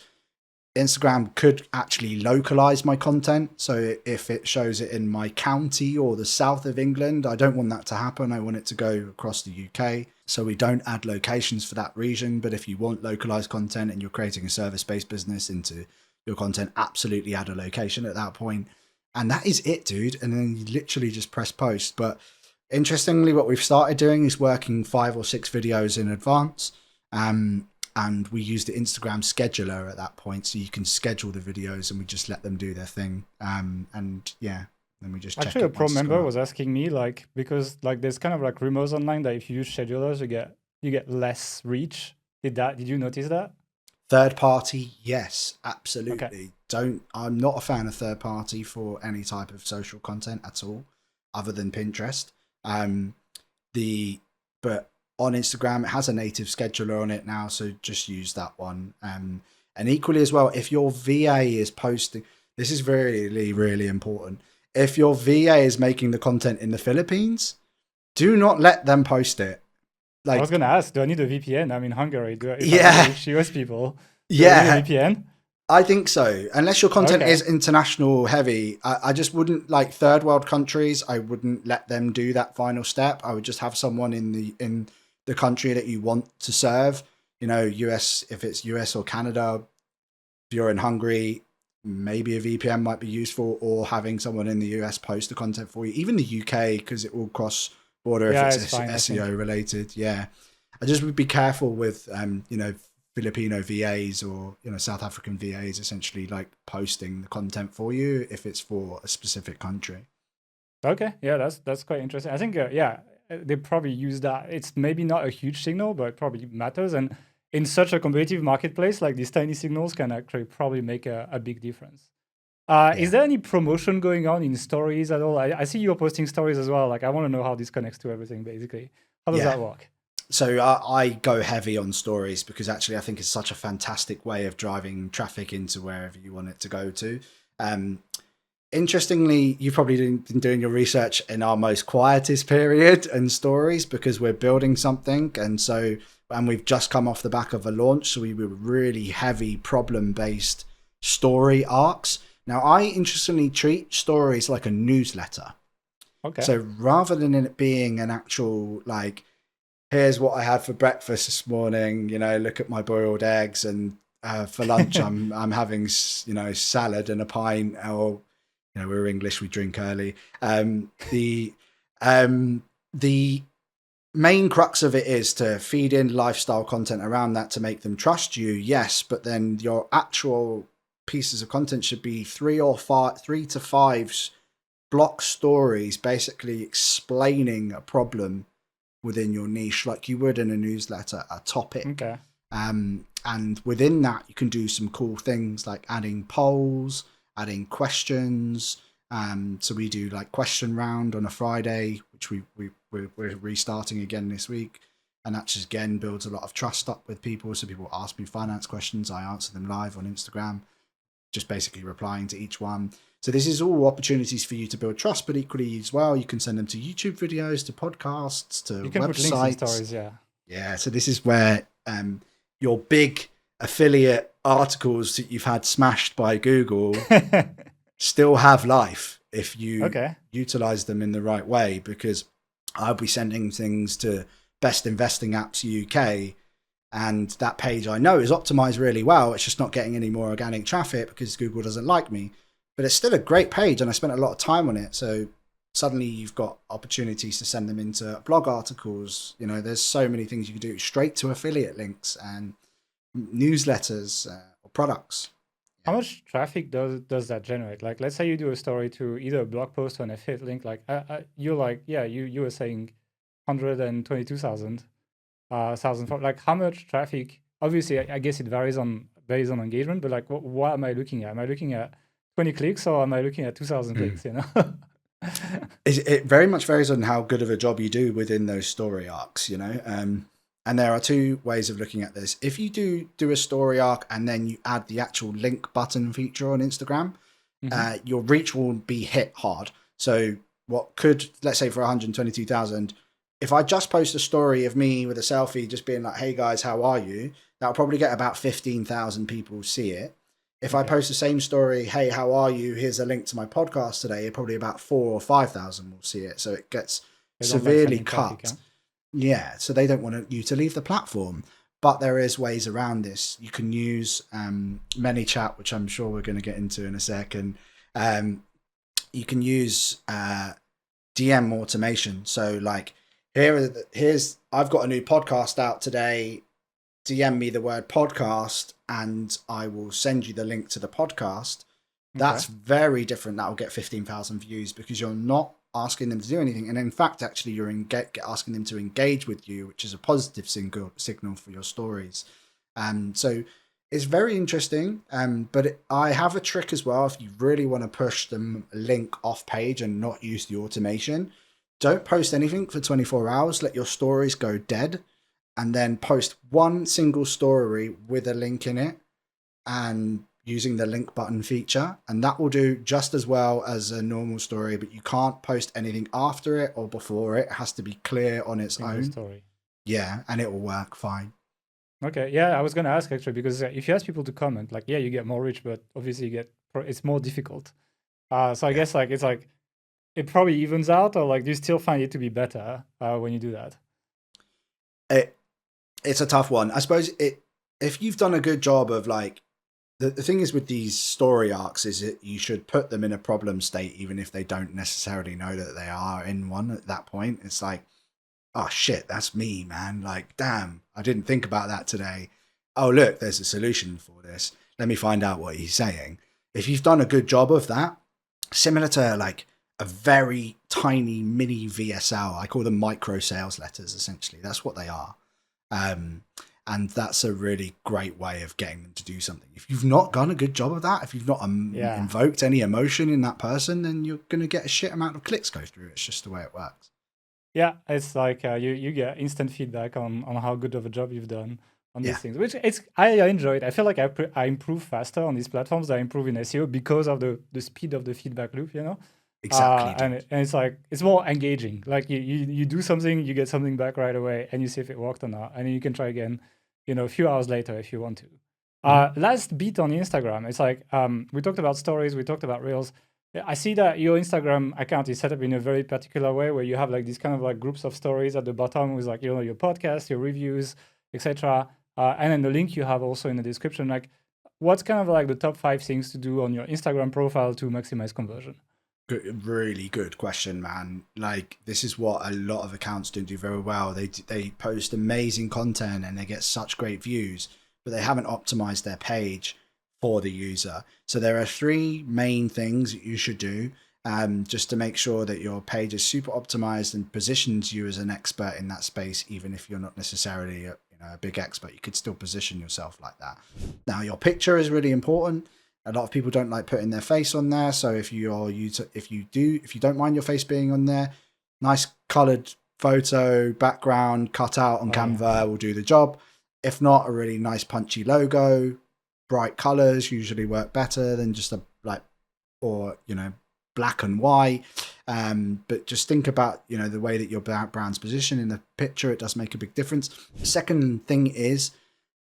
Speaker 2: Instagram could actually localize my content. So if it shows it in my county or the south of England, I don't want that to happen. I want it to go across the UK. So we don't add locations for that region. But if you want localized content and you're creating a service-based business into your content, absolutely add a location at that point. And that is it, dude. And then you literally just press post. But interestingly, what we've started doing is working 5 or 6 videos in advance. And we use the Instagram scheduler at that point, so you can schedule the videos and we just let them do their thing. And yeah, then we just check
Speaker 1: actually
Speaker 2: it.
Speaker 1: A pro member was asking me, like, because like there's kind of like rumors online that if you use schedulers, you get less reach. Did you notice that?
Speaker 2: Third party, yes, absolutely.
Speaker 1: Okay.
Speaker 2: I'm not a fan of third party for any type of social content at all, other than Pinterest. But on Instagram, it has a native scheduler on it now, so just use that one. And equally as well, if your VA is posting, this is really, really important. if your VA is making the content in the Philippines, do not let them post it.
Speaker 1: I was gonna ask, do I need a VPN? I'm in Hungary. If I
Speaker 2: Yeah.
Speaker 1: reach US people, do I
Speaker 2: Yeah,
Speaker 1: need a VPN?
Speaker 2: I think so. Unless your content
Speaker 1: Okay.
Speaker 2: is international heavy, I just wouldn't, like third world countries, I wouldn't let them do that final step. I would just have someone in the country that you want to serve. You know, US, if it's US or Canada, if you're in Hungary, maybe a VPN might be useful, or having someone in the US post the content for you. Even the UK, because it will cross border
Speaker 1: Yeah,
Speaker 2: if
Speaker 1: it's
Speaker 2: it's
Speaker 1: fine, I
Speaker 2: SEO
Speaker 1: think.
Speaker 2: related. Yeah, I just would be careful with Filipino VAs or South African VAs essentially like posting the content for you if it's for a specific country.
Speaker 1: Okay, yeah, that's quite interesting. I think they probably use that. It's maybe not a huge signal, but it probably matters. And in such a competitive marketplace, like these tiny signals can actually probably make a big difference. Is there any promotion going on in stories at all? I see you're posting stories as well. Like, I want to know how this connects to everything, basically. How does that work?
Speaker 2: So I go heavy on stories because actually I think it's such a fantastic way of driving traffic into wherever you want it to go to. Interestingly, you've probably been doing your research in our most quietest period and stories because we're building something. And we've just come off the back of a launch. So we were really heavy problem-based story arcs. Now, I interestingly treat stories like a newsletter.
Speaker 1: Okay.
Speaker 2: So rather than it being an actual, like, here's what I had for breakfast this morning, look at my boiled eggs, and for lunch I'm having, salad and a pint, or, we're English, we drink early. The main crux of it is to feed in lifestyle content around that to make them trust you, yes, but then your actual pieces of content should be 3 to 5 block stories, basically explaining a problem within your niche like you would in a newsletter, a topic.
Speaker 1: Okay.
Speaker 2: And within that, you can do some cool things like adding polls, adding questions. So we do like question round on a Friday, which we're restarting again this week. And that just, again, builds a lot of trust up with people. So people ask me finance questions. I answer them live on Instagram, just basically replying to each one. So this is all opportunities for you to build trust, but equally as well, you can send them to YouTube videos, to podcasts, to
Speaker 1: You can
Speaker 2: websites.
Speaker 1: put links in stories, yeah.
Speaker 2: Yeah, so this is where your big affiliate articles that you've had smashed by Google still have life if you utilize them in the right way, because I'll be sending things to Best Investing Apps UK, and that page I know is optimized really well. It's just not getting any more organic traffic because Google doesn't like me. But it's still a great page and I spent a lot of time on it. So suddenly you've got opportunities to send them into blog articles. There's so many things you can do, straight to affiliate links and newsletters or products.
Speaker 1: How much traffic does that generate? Like, let's say you do a story to either a blog post or an affiliate link. Like, you're like, you were saying 122,000. Like, how much traffic? Obviously, I guess it varies based on engagement. But like, what am I looking at? Am I looking at 20 clicks or am I looking at 2,000 clicks?
Speaker 2: It very much varies on how good of a job you do within those story arcs. And there are 2 ways of looking at this. If you do a story arc and then you add the actual link button feature on Instagram, your reach will be hit hard. So what could, let's say for 122,000, if I just post a story of me with a selfie just being like, hey guys, how are you? That'll probably get about 15,000 people see it. If I post the same story, hey, how are you? Here's a link to my podcast today. Probably about 4,000 or 5,000 will see it. So it gets severely cut.
Speaker 1: Traffic, huh?
Speaker 2: Yeah, so they don't want you to leave the platform. But there is ways around this. You can use ManyChat, which I'm sure we're going to get into in a second. You can use DM automation. So like, here's I've got a new podcast out today. DM me the word podcast and I will send you the link to the podcast. That's very different. That will get 15,000 views because you're not asking them to do anything. And in fact, actually, you're asking them to engage with you, which is a positive signal for your stories. So it's very interesting. But I have a trick as well. If you really want to push them link off page and not use the automation, don't post anything for 24 hours. Let your stories go dead. And then post one single story with a link in it, and using the link button feature, and that will do just as well as a normal story, but you can't post anything after it or before it. It has to be clear on its own.
Speaker 1: Story.
Speaker 2: Yeah, and it will work fine.
Speaker 1: Okay, yeah, I was gonna ask actually, because if you ask people to comment, like, yeah, you get more reach, but obviously it's more difficult. So I guess like it probably evens out, or like do you still find it to be better when you do that?
Speaker 2: It's a tough one. I suppose if you've done a good job of like, the thing is with these story arcs is that you should put them in a problem state, even if they don't necessarily know that they are in one at that point. It's like, oh shit, that's me, man. Like, damn, I didn't think about that today. Oh, look, there's a solution for this. Let me find out what he's saying. If you've done a good job of that, similar to like a very tiny mini VSL, I call them micro sales letters, essentially. That's what they are. And that's a really great way of getting them to do something. If you've not done a good job of that, if you've not invoked any emotion in that person, then you're going to get a shit amount of clicks go through. It's just the way it works.
Speaker 1: Yeah, it's like you get instant feedback on how good of a job you've done on these things, which I enjoy it. I feel like I improve faster on these platforms. I improve in SEO because of the speed of the feedback loop, you know?
Speaker 2: Exactly.
Speaker 1: And it's like, it's more engaging. Like you do something, you get something back right away, and you see if it worked or not. And then you can try again, you know, a few hours later if you want to. Last bit on Instagram, it's like, we talked about stories, we talked about Reels. I see that your Instagram account is set up in a very particular way, where you have like these kind of like groups of stories at the bottom with like, you know, your podcast, your reviews, etc. And then the link you have also in the description. Like, what's kind of like the top 5 things to do on your Instagram profile to maximize conversion?
Speaker 2: Good, really good question, man. Like, this is what a lot of accounts don't do very well. They post amazing content and they get such great views, but they haven't optimized their page for the user. So there are 3 main things that you should do just to make sure that your page is super optimized and positions you as an expert in that space. Even if you're not necessarily a big expert, you could still position yourself like that. Now, your picture is really important. A lot of people don't like putting their face on there. So if you don't mind your face being on there, nice colored photo background cut out on Canva will do the job. If not, a really nice punchy logo, bright colors usually work better than just black and white. But just think about, the way that your brand's positioned in the picture. It does make a big difference. The second thing is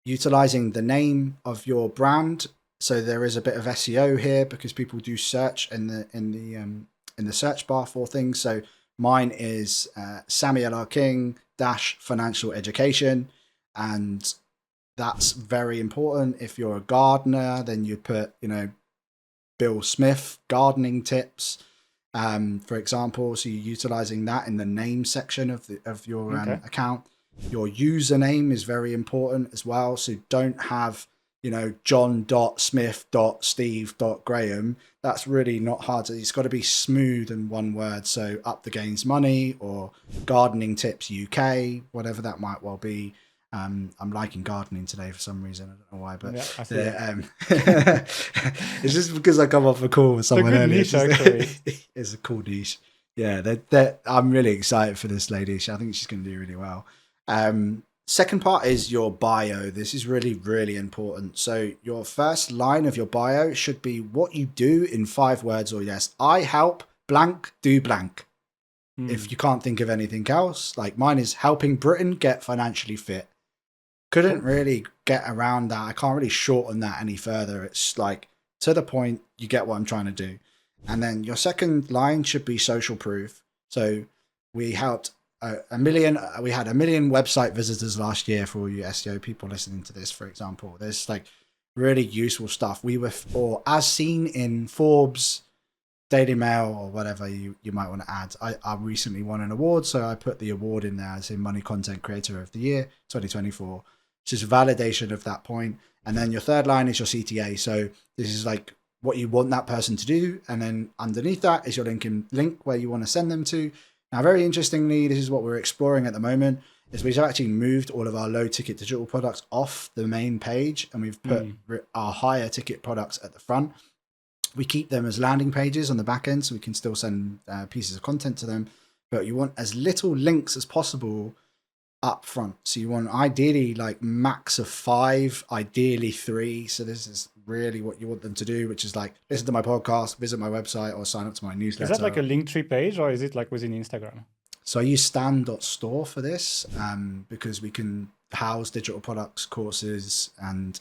Speaker 2: utilizing the name of your brand. So there is a bit of SEO here because people do search in the search bar for things. So mine is Sammie Ellard-King financial education, and that's very important. If you're a gardener, then you put Bill Smith gardening tips, for example. So you're utilizing that in the name section of your account. Your username is very important as well. So don't have John.Smith.Steve.Graham. That's really not hard. It's got to be smooth and one word. So Up the Gains Money or Gardening Tips UK, whatever that might well be. I'm liking gardening today for some reason. I don't know why, but it's just because I come off a call with someone earlier. It's a cool niche. Yeah, I'm really excited for this lady. I think she's going to do really well. Second part is your bio. This is really, really important. So your first line of your bio should be what you do in 5 words or less. I help blank do blank. If you can't think of anything else, like mine is helping Britain get financially fit. Couldn't really get around that. I can't really shorten that any further. It's like to the point, you get what I'm trying to do. And then your second line should be social proof. So we helped we had 1 million website visitors last year for all you SEO people listening to this, for example. There's like really useful stuff. We were, or as seen in Forbes, Daily Mail, or whatever you might want to add. I recently won an award, so I put the award in there as in Money Content Creator of the Year 2024, which is a validation of that point. And then your third line is your CTA. So this is like what you want that person to do. And then underneath that is your link where you want to send them to. Now, very interestingly, this is what we're exploring at the moment, is we've actually moved all of our low ticket digital products off the main page, and we've put our higher ticket products at the front. We keep them as landing pages on the back end, so we can still send pieces of content to them, but you want as little links as possible up front. So you want ideally like max of 5, ideally 3. So this is really what you want them to do, which is like listen to my podcast, visit my website, or sign up to my newsletter.
Speaker 1: Is that like a Linktree page, or is it like within Instagram?
Speaker 2: So I use stan.store for this because we can house digital products, courses, and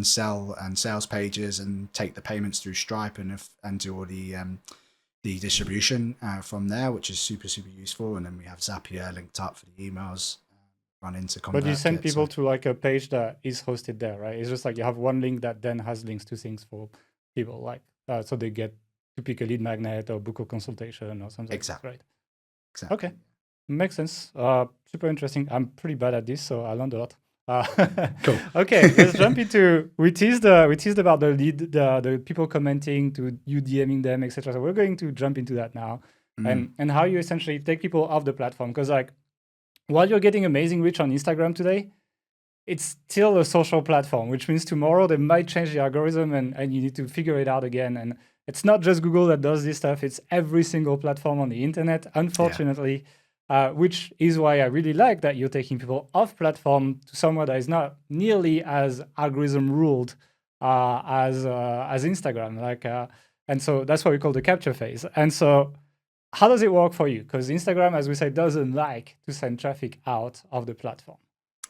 Speaker 2: sell and sales pages, and take the payments through Stripe and do all the distribution from there, which is super useful. And then we have Zapier linked up for the emails, run into ConvertKit.
Speaker 1: But you send people to like a page that is hosted there, right? It's just like you have one link that then has links to things for people, like so they get to pick a lead magnet or book a consultation or something.
Speaker 2: Exactly.
Speaker 1: Right.
Speaker 2: Exactly.
Speaker 1: Okay. Makes sense. Super interesting. I'm pretty bad at this, so I learned a lot.
Speaker 2: Cool.
Speaker 1: Okay, let's jump into. We teased about the lead, the people commenting to you DMing them, etc. So we're going to jump into that now, and how you essentially take people off the platform. Because like, while you're getting amazing reach on Instagram today, it's still a social platform, which means tomorrow they might change the algorithm, and you need to figure it out again. And it's not just Google that does this stuff; it's every single platform on the internet, unfortunately. Yeah. Which is why I really like that you're taking people off platform to somewhere that is not nearly as algorithm ruled as Instagram. And so that's what we call the capture phase. And so, how does it work for you? Because Instagram, as we said, doesn't like to send traffic out of the platform.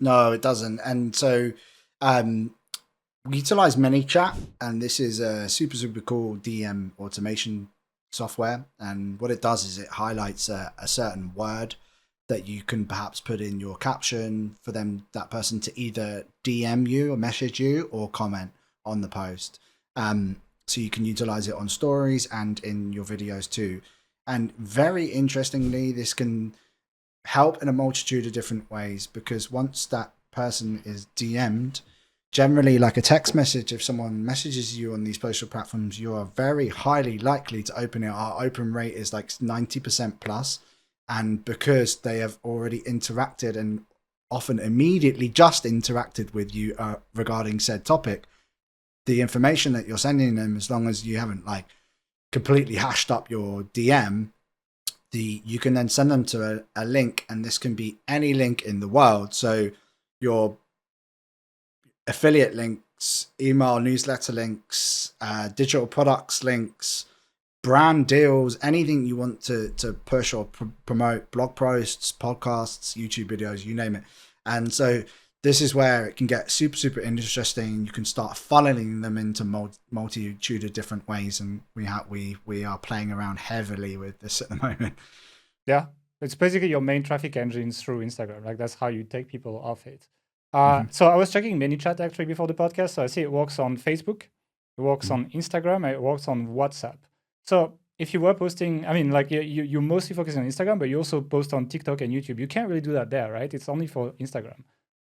Speaker 2: No, it doesn't. And so, we utilize ManyChat, and this is a super cool DM automation software, and what it does is it highlights a certain word that you can perhaps put in your caption for that person to either DM you or message you or comment on the post. So you can utilize it on stories and in your videos too. And very interestingly, this can help in a multitude of different ways, because once that person is DM'd, generally, like a text message, if someone messages you on these social platforms, you are very highly likely to open it. Our open rate is like 90% plus. And because they have already interacted and often immediately just interacted with you regarding said topic, the information that you're sending them, as long as you haven't like completely hashed up your DM, you can then send them to a link, and this can be any link in the world. So your affiliate links, email newsletter links, digital products links, brand deals, anything you want to push or promote, blog posts, podcasts, YouTube videos, you name it. And so this is where it can get super interesting. You can start funneling them into multitude of different ways, and we are playing around heavily with this at the moment.
Speaker 1: Yeah, it's basically your main traffic engines through Instagram. Like that's how you take people off it. So I was checking ManyChat actually before the podcast. So I see it works on Facebook, it works on Instagram, and it works on WhatsApp. So if you were posting, I mean, like you mostly focus on Instagram, but you also post on TikTok and YouTube. You can't really do that there, right? It's only for Instagram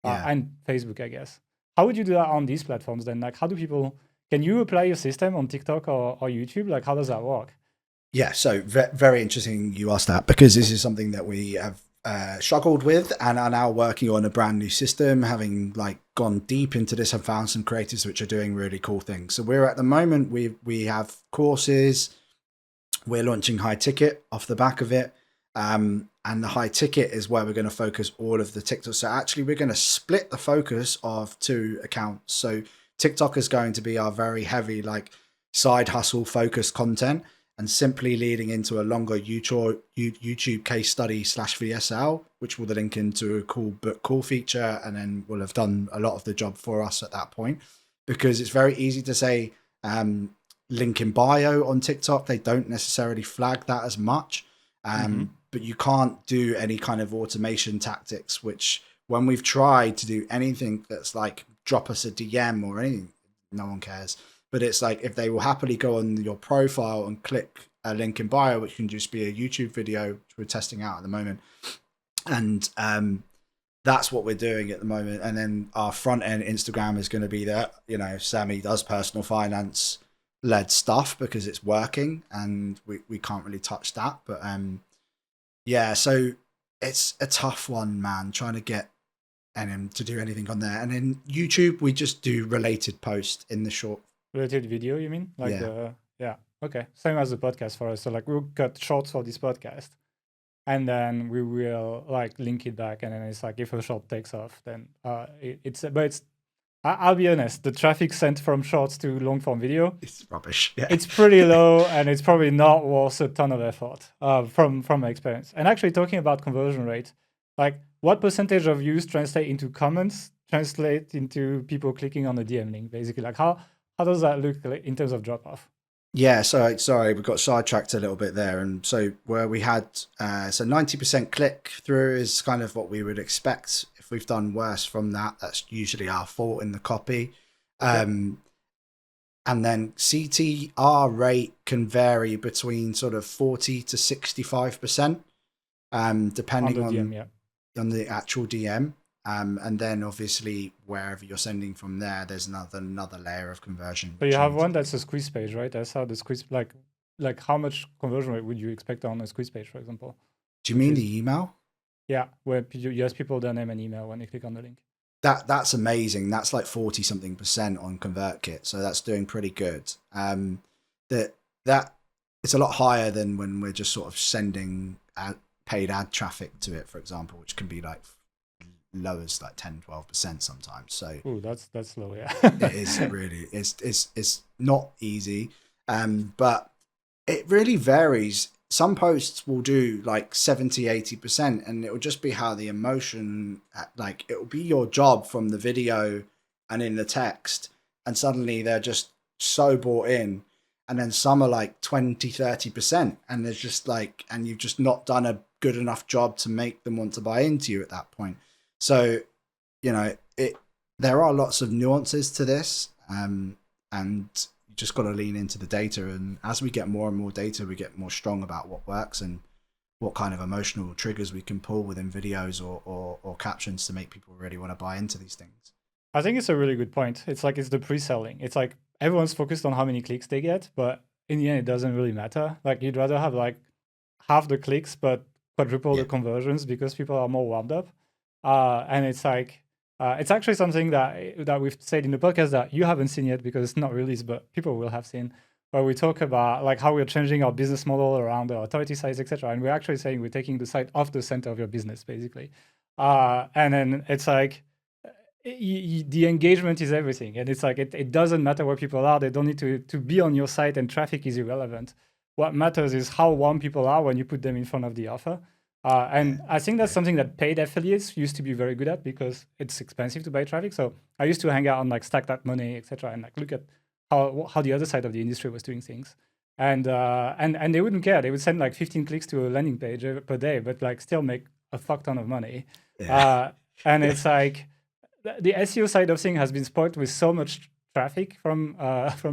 Speaker 1: and Facebook, I guess. How would you do that on these platforms then? Like, can you apply your system on TikTok or YouTube? Like, how does that work?
Speaker 2: Yeah, so very interesting you asked that, because this is something that we have struggled with and are now working on a brand new system, having like gone deep into this and found some creators which are doing really cool things. So we're at the moment, we have courses, we're launching high ticket off the back of it. And the high ticket is where we're going to focus all of the TikTok. So actually we're going to split the focus of 2 accounts. So TikTok is going to be our very heavy, like side hustle focused content, and simply leading into a longer YouTube case study / VSL, which will link into a cool book call feature, and then will have done a lot of the job for us at that point. Because it's very easy to say link in bio on TikTok. They don't necessarily flag that as much, but you can't do any kind of automation tactics, which when we've tried to do anything that's like drop us a DM or anything, no one cares. But it's like if they will happily go on your profile and click a link in bio, which can just be a YouTube video, which we're testing out at the moment. And that's what we're doing at the moment. And then our front end Instagram is going to be that, Sammie does personal finance led stuff because it's working, and we can't really touch that. But so it's a tough one, man, trying to get NM to do anything on there. And then YouTube, we just do related posts in the short. Related
Speaker 1: video, you mean? Like okay. Same as the podcast for us. So like we've got shorts for this podcast. and then we will like link it back, and then it's like if a short takes off, then I'll be honest, the traffic sent from shorts to long form video,
Speaker 2: It's rubbish. Yeah.
Speaker 1: it's pretty low, and it's probably not worth a ton of effort from my experience. And actually talking about conversion rate, like what percentage of views translate into comments, translate into people clicking on the DM link, basically? Like how does that look in terms of drop off?
Speaker 2: Yeah, so sorry, we got sidetracked a little bit there. And so where we had, so 90% click through is kind of what we would expect. If we've done worse from that, that's usually our fault in the copy. And then CTR rate can vary between sort of 40 to 65%, depending on the actual DM. And then obviously wherever you're sending from there, there's another layer of conversion.
Speaker 1: So you have one that's a squeeze page, right? That's how the squeeze, like how much conversion rate would you expect on a squeeze page, for example?
Speaker 2: Do you mean the email?
Speaker 1: Yeah, where you ask people their name and email when they click on the link.
Speaker 2: That's amazing. That's like 40-something% on ConvertKit, so that's doing pretty good. That it's a lot higher than when we're just sort of sending paid ad traffic to it, for example, which can be like low as like 10-12% sometimes. So
Speaker 1: that's low. Yeah.
Speaker 2: It is really it's not easy, but it really varies. Some posts will do like 70-80%, and it will just be how the emotion, like it will be your job from the video and in the text, and suddenly they're just so bought in. And then some are like 20-30%, and there's just like, and you've just not done a good enough job to make them want to buy into you at that point. So, you know, there are lots of nuances to this, and you just got to lean into the data. And as we get more and more data, we get more strong about what works and what kind of emotional triggers we can pull within videos or captions to make people really want to buy into these things.
Speaker 1: I think it's a really good point. It's like, it's the pre-selling. It's like everyone's focused on how many clicks they get, but in the end, it doesn't really matter. Like you'd rather have like half the clicks, but quadruple the conversions because people are more warmed up. And it's like, it's actually something that we've said in the podcast that you haven't seen yet because it's not released, but people will have seen, where we talk about like how we're changing our business model around the authority sites, etc. And we're actually saying we're taking the site off the center of your business, basically. And then it's like, the engagement is everything. And it's like, it doesn't matter where people are. They don't need to be on your site, and traffic is irrelevant. What matters is how warm people are when you put them in front of the offer. And I think that's something that paid affiliates used to be very good at because it's expensive to buy traffic. So I used to hang out on like Stack That Money, etc., and like look at how the other side of the industry was doing things. And they wouldn't care. They would send like 15 clicks to a landing page per day, but like still make a fuck ton of money. Yeah. And it's like the SEO side of things has been spoiled with so much traffic from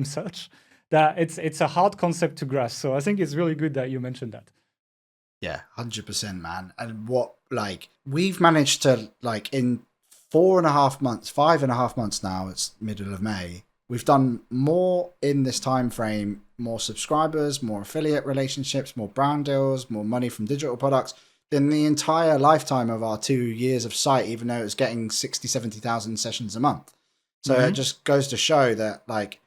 Speaker 1: search that it's a hard concept to grasp. So I think it's really good that you mentioned that.
Speaker 2: Yeah, 100%, man. And what, like, we've managed to, like, in 5.5 months now, it's middle of May, we've done more in this time frame, more subscribers, more affiliate relationships, more brand deals, more money from digital products than the entire lifetime of our 2 years of site, even though it was getting 60,000-70,000 sessions a month. So it just goes to show that, like,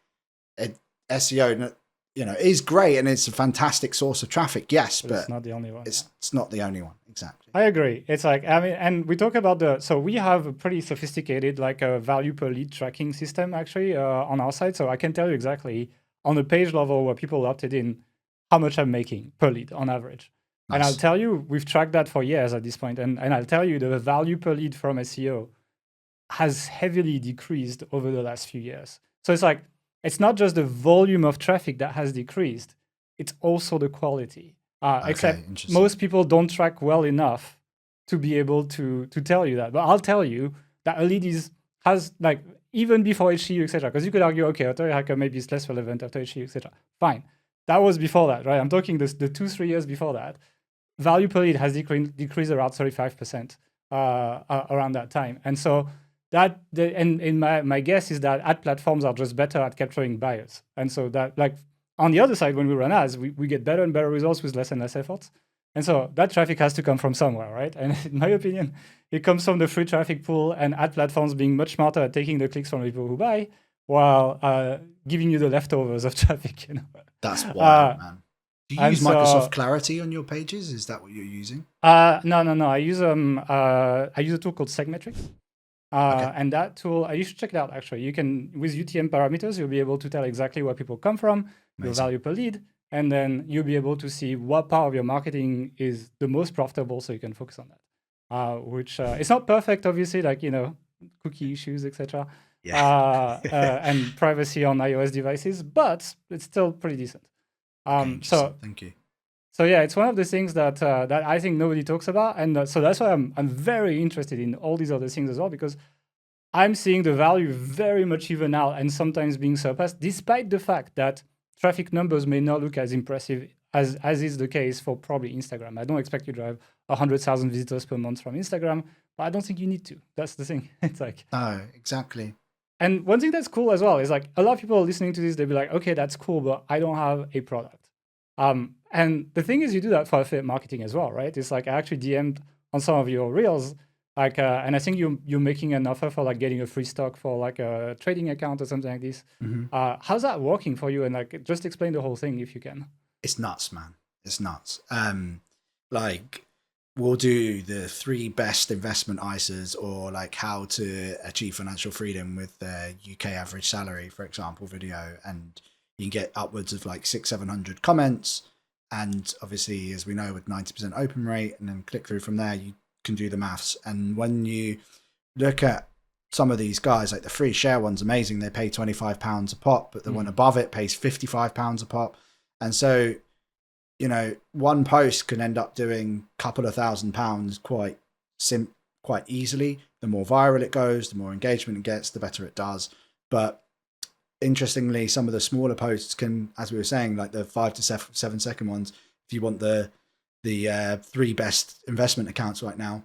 Speaker 2: SEO, you know, is great and it's a fantastic source of traffic. Yes, but
Speaker 1: it's not the only one.
Speaker 2: It's not the only one. Exactly.
Speaker 1: I agree. It's like, I mean, and we talk about so we have a pretty sophisticated, like a value per lead tracking system actually on our site. So I can tell you exactly on the page level where people opted in, how much I'm making per lead on average. Nice. And I'll tell you, we've tracked that for years at this point. And I'll tell you the value per lead from SEO has heavily decreased over the last few years. So it's like, it's not just the volume of traffic that has decreased, it's also the quality. Except most people don't track well enough to be able to tell you that. But I'll tell you that a lead has like, even before HTU, etc. Because you could argue, okay, Authority Hacker maybe is less relevant after HTU, etc. Fine. That was before that, right? I'm talking the 2-3 years before that. Value per lead has decreased around 35% around that time. And so my guess is that ad platforms are just better at capturing buyers. And so that, like, on the other side, when we run ads, we get better and better results with less and less efforts. And so that traffic has to come from somewhere, right? And in my opinion, it comes from the free traffic pool and ad platforms being much smarter at taking the clicks from people who buy while giving you the leftovers of traffic, you know?
Speaker 2: That's wild, man. Do you
Speaker 1: And
Speaker 2: use Microsoft Clarity on your pages? Is that what you're using?
Speaker 1: No. I use a tool called SegMetrics.
Speaker 2: Okay.
Speaker 1: And that tool, you should check it out actually. You can, with UTM parameters, you'll be able to tell exactly where people come from, your
Speaker 2: Amazing.
Speaker 1: value per lead, and then you'll be able to see what part of your marketing is the most profitable so you can focus on that. Which it's not perfect, obviously, like, cookie issues, etc.
Speaker 2: Yeah.
Speaker 1: And privacy on iOS devices, but it's still pretty decent.
Speaker 2: Okay, thank you.
Speaker 1: So yeah, it's one of the things that I think nobody talks about, and so that's why I'm very interested in all these other things as well, because I'm seeing the value very much even out and sometimes being surpassed, despite the fact that traffic numbers may not look as impressive as is the case for probably Instagram. I don't expect you to drive 100,000 visitors per month from Instagram, but I don't think you need to. That's the thing. It's like,
Speaker 2: no, exactly.
Speaker 1: And one thing that's cool as well is like a lot of people are listening to this, they'll be like, okay, that's cool, but I don't have a product. And the thing is, you do that for affiliate marketing as well, right? It's like I actually DM'd on some of your reels, like, and I think you're making an offer for like getting a free stock for like a trading account or something like this. How's that working for you? And like, just explain the whole thing if you can.
Speaker 2: It's nuts, man. It's nuts. Like we'll do the 3 best investment ISAs, or like how to achieve financial freedom with the UK average salary, for example, video, and you can get upwards of like 600-700 comments. And obviously, as we know, with 90% open rate, and then click through from there, you can do the maths. And when you look at some of these guys, like the free share one's amazing. They pay £25 a pop, but the one above it pays £55 a pop. And so, one post can end up doing a couple of £1,000 quite easily. The more viral it goes, the more engagement it gets, the better it does. But interestingly, some of the smaller posts can, as we were saying, like the 5 to 7 second ones, if you want the 3 best investment accounts right now,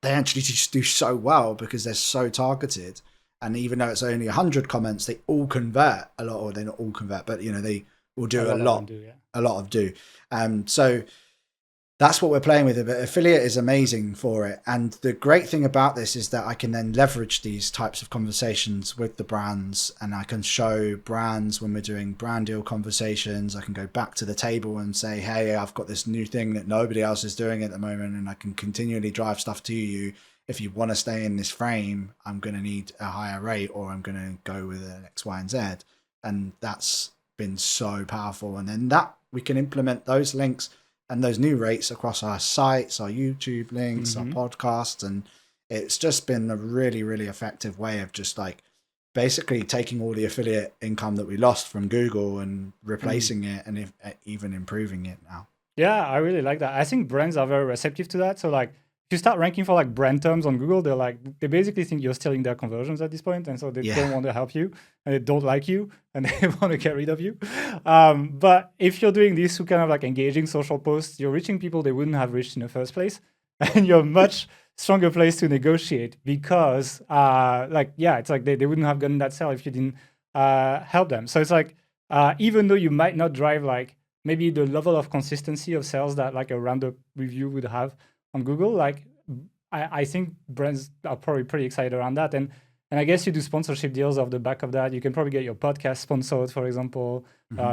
Speaker 2: they actually just do so well because they're so targeted. And even though it's only 100 comments, they all convert a lot, or they not all convert, but they will do a lot. A lot of do. So that's what we're playing with. But affiliate is amazing for it. And the great thing about this is that I can then leverage these types of conversations with the brands, and I can show brands when we're doing brand deal conversations. I can go back to the table and say, hey, I've got this new thing that nobody else is doing at the moment, and I can continually drive stuff to you. If you want to stay in this frame, I'm going to need a higher rate, or I'm going to go with an X, Y, and Z. And that's been so powerful. And then that we can implement those links and those new rates across our sites, our YouTube links, our podcasts. And it's just been a really, really effective way of just like basically taking all the affiliate income that we lost from Google and replacing it, and even improving it now.
Speaker 1: Yeah, I really like that. I think brands are very receptive to that. So like, if you start ranking for like brand terms on Google, they basically think you're stealing their conversions at this point, and so they don't want to help you, and they don't like you, and they want to get rid of you. But if you're doing these kind of like engaging social posts, you're reaching people they wouldn't have reached in the first place, and you're a much stronger place to negotiate because, it's like they wouldn't have gotten that sale if you didn't help them. So it's like even though you might not drive like maybe the level of consistency of sales that like a roundup review would have on Google, like I think brands are probably pretty excited around that, and I guess you do sponsorship deals off the back of that. You can probably get your podcast sponsored, for example,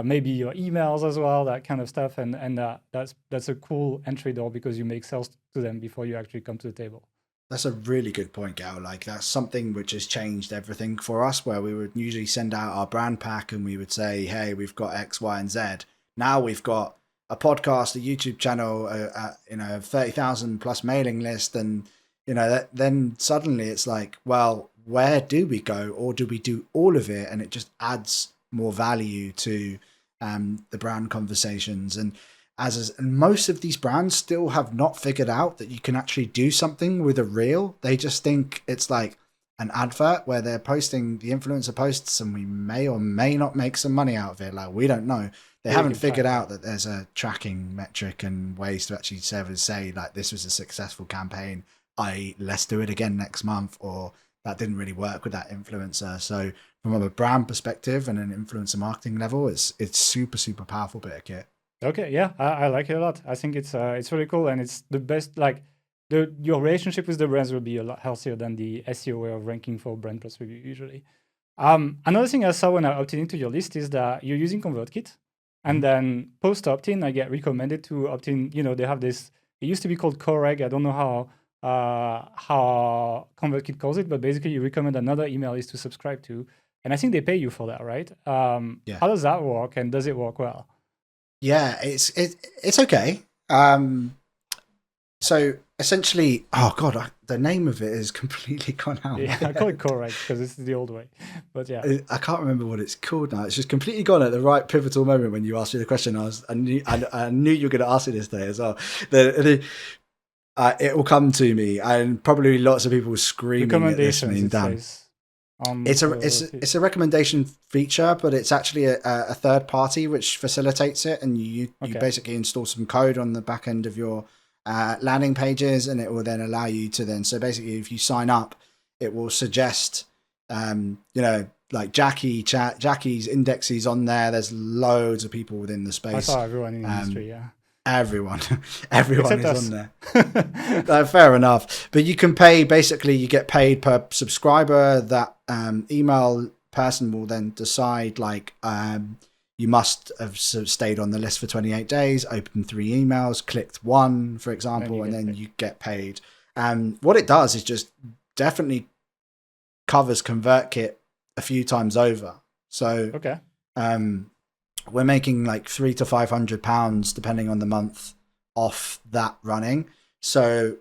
Speaker 1: maybe your emails as well, that kind of stuff, and that's a cool entry door because you make sales to them before you actually come to the table.
Speaker 2: That's a really good point, Gael. Like that's something which has changed everything for us, where we would usually send out our brand pack and we would say, hey, we've got X, Y, and Z. Now we've got a podcast, a YouTube channel, 30,000 plus mailing list. And, then suddenly it's like, well, where do we go, or do we do all of it? And it just adds more value to the brand conversations. And and most of these brands still have not figured out that you can actually do something with a reel. They just think it's like an advert where they're posting the influencer posts and we may or may not make some money out of it. Like, we don't know. They haven't figured out that there's a tracking metric and ways to actually say like, this was a successful campaign, let's do it again next month, or that didn't really work with that influencer. So from a brand perspective and an influencer marketing level, it's super, super powerful bit of kit.
Speaker 1: Okay, yeah, I like it a lot. I think it's really cool, and it's the best. Like your relationship with the brands will be a lot healthier than the SEO way of ranking for brand plus review usually. Another thing I saw when I opted into your list is that you're using ConvertKit. And then post opt-in, I get recommended to opt in. They have this. It used to be called Coreg. I don't know how ConvertKit calls it, but basically you recommend another email list to subscribe to, and I think they pay you for that, right?
Speaker 2: Yeah.
Speaker 1: How does that work, and does it work well?
Speaker 2: Yeah, it's okay. So essentially, oh god, the name of it is completely gone out.
Speaker 1: Yeah, I call it Coreg because it's the old way, but yeah,
Speaker 2: I can't remember what it's called now. It's just completely gone at the right pivotal moment when you asked me the question. I knew you were going to ask it this day as well. It will come to me, and probably lots of people screaming at listening down. It's a recommendation feature, but it's actually a third party which facilitates it, and you basically install some code on the back end of your landing pages, and it will then allow you to then. So basically, if you sign up, it will suggest, like Jackie's indexes on there. There's loads of people within the space.
Speaker 1: I saw everyone in the industry, yeah.
Speaker 2: Everyone is on there. Fair enough. But you can pay, basically you get paid per subscriber. That email person will then decide, like, you must have stayed on the list for 28 days, opened 3 emails, clicked 1, for example, and then you get paid. What it does is just definitely covers ConvertKit a few times over. So we're making like £300 to £500 depending on the month off that running. So,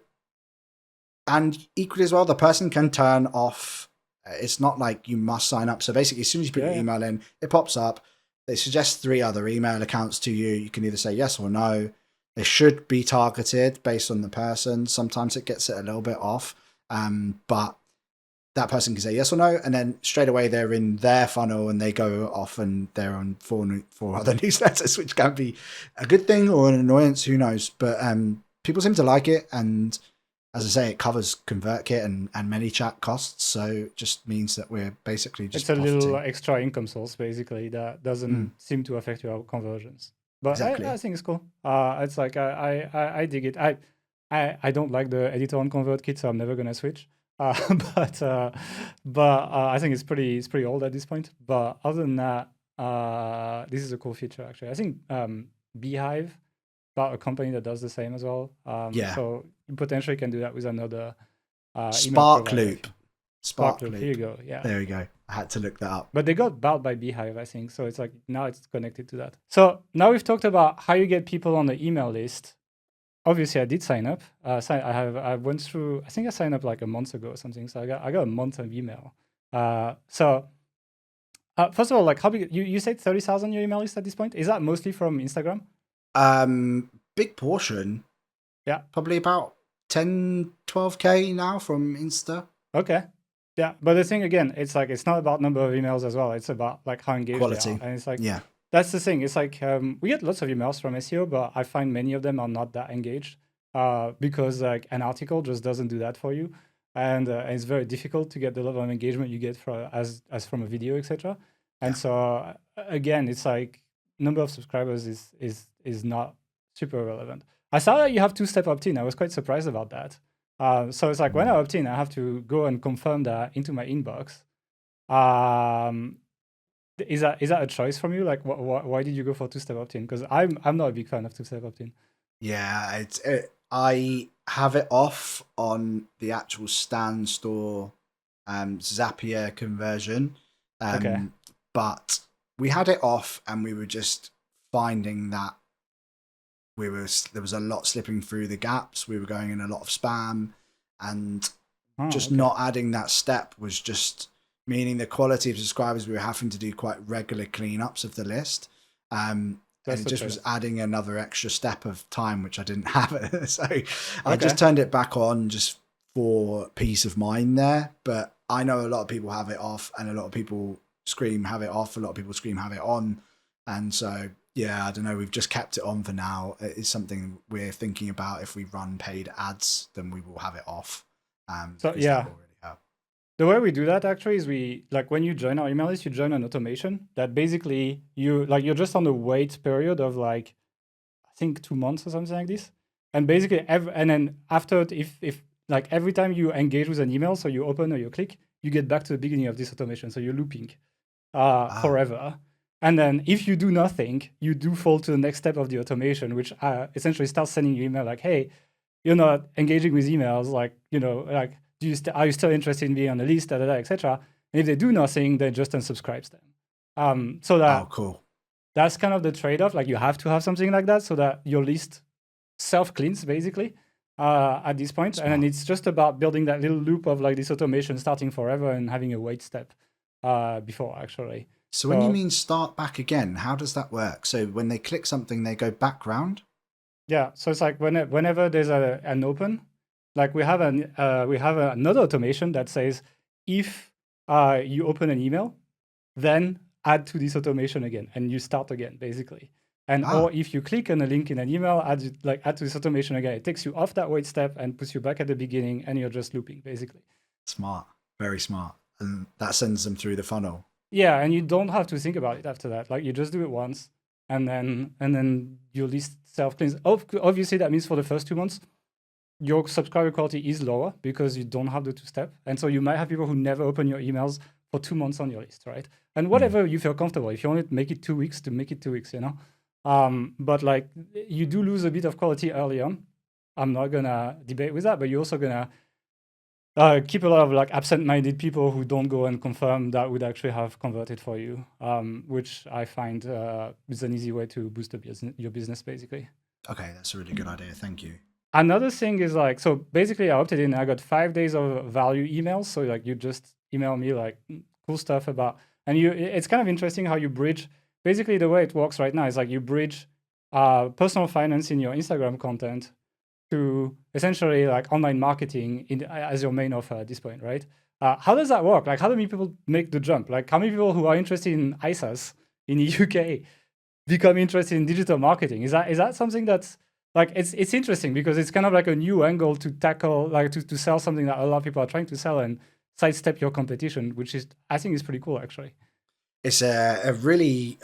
Speaker 2: and equally as well, the person can turn off. It's not like you must sign up. So basically, as soon as you put your email in, it pops up. They suggest 3 other email accounts to you. You can either say yes or no. They should be targeted based on the person. Sometimes it gets it a little bit off, but that person can say yes or no, and then straight away they're in their funnel and they go off and they're on 4 other newsletters, which can be a good thing or an annoyance, who knows. But people seem to like it, and as I say, it covers ConvertKit and ManyChat costs, so it just means that we're basically just
Speaker 1: it's a little extra income source basically that doesn't seem to affect your conversions. But exactly. I think it's cool. It's like I dig it. I don't like the editor on ConvertKit, so I'm never gonna switch. But I think it's pretty old at this point. But other than that, this is a cool feature actually. I think Beehive bought a company that does the same as well. So you potentially can do that with another
Speaker 2: Sparkloop.
Speaker 1: Sparkloop. Here you go. Yeah.
Speaker 2: There we go. I had to look that up.
Speaker 1: But they got bought by Beehive, I think. So it's like now it's connected to that. So now we've talked about how you get people on the email list. Obviously, I did sign up. I went through. I think I signed up like a month ago or something. So I got a month of email. So first of all, like how big? You said 30,000 your email list at this point. Is that mostly from Instagram?
Speaker 2: Big portion.
Speaker 1: Yeah.
Speaker 2: Probably about 10, 12K now from Insta.
Speaker 1: Okay. Yeah, but the thing again, it's like it's not about number of emails as well. It's about like how engaged
Speaker 2: quality.
Speaker 1: They are. And it's like that's the thing. It's like we get lots of emails from SEO, but I find many of them are not that engaged because like an article just doesn't do that for you, and it's very difficult to get the level of engagement you get as from a video, etc. And so again, it's like number of subscribers is not super relevant. I saw that you have 2-step opt-in. I was quite surprised about that. So it's like when I opt in, I have to go and confirm that into my inbox. Is that a choice from you? Like, why did you go for 2-step opt-in? Because I'm not a big fan of 2-step opt-in.
Speaker 2: Yeah, I have it off on the actual Stan Store Zapier conversion. But we had it off, and we were just finding that there was a lot slipping through the gaps. We were going in a lot of spam, and not adding that step was just meaning the quality of subscribers, we were having to do quite regular cleanups of the list. And it just was adding another extra step of time, which I didn't have. So I just turned it back on just for peace of mind there. But I know a lot of people have it off, and a lot of people scream have it off. A lot of people scream have it on. And so, yeah, I don't know. We've just kept it on for now. It's something we're thinking about. If we run paid ads, then we will have it off.
Speaker 1: The way we do that actually is when you join our email list, you join an automation that basically you're just on the wait period of like, I think 2 months or something like this. And basically and then after, if like every time you engage with an email, so you open or you click, you get back to the beginning of this automation. So you're looping forever. And then if you do nothing, you do fall to the next step of the automation, which essentially starts sending you email like, hey, you're not engaging with emails, like, like, are you still interested in being on the list, etc. And if they do nothing, then just unsubscribes them. So that
Speaker 2: cool.
Speaker 1: That's kind of the trade-off. Like, you have to have something like that so that your list self-cleans basically at this point.
Speaker 2: Smart.
Speaker 1: And it's just about building that little loop of like this automation starting forever and having a wait step before actually.
Speaker 2: So when you mean start back again, how does that work? So when they click something, they go back round?
Speaker 1: Yeah, so it's like whenever there's an open, like we have another automation that says if you open an email, then add to this automation again, and you start again basically. And or if you click on a link in an email, add to this automation again. It takes you off that wait step and puts you back at the beginning, and you're just looping basically.
Speaker 2: Smart, very smart, and that sends them through the funnel.
Speaker 1: Yeah, and you don't have to think about it after that. Like, you just do it once, and then your list self-cleans. Obviously, that means for the first 2 months, your subscriber quality is lower because you don't have the two-step. And so you might have people who never open your emails for 2 months on your list, right? And whatever you feel comfortable. If you want to make it 2 weeks, to make it 2 weeks, But like, you do lose a bit of quality early on. I'm not gonna debate with that, but you're also gonna keep a lot of like absent-minded people who don't go and confirm that would actually have converted for you, which I find is an easy way to boost your business, basically.
Speaker 2: Okay, that's a really good idea. Thank you.
Speaker 1: Another thing is like, so basically I opted in, I got 5 days of value emails. So like, you just email me like cool stuff about, and it's kind of interesting how you bridge, basically the way it works right now is like you bridge personal finance in your Instagram content to essentially like online marketing as your main offer at this point, right? How does that work? Like, how do many people make the jump? Like, how many people who are interested in ISAs in the UK become interested in digital marketing? Is that something that's like, it's interesting because it's kind of like a new angle to tackle, like to sell something that a lot of people are trying to sell and sidestep your competition, which is, I think, is pretty cool actually.
Speaker 2: It's a really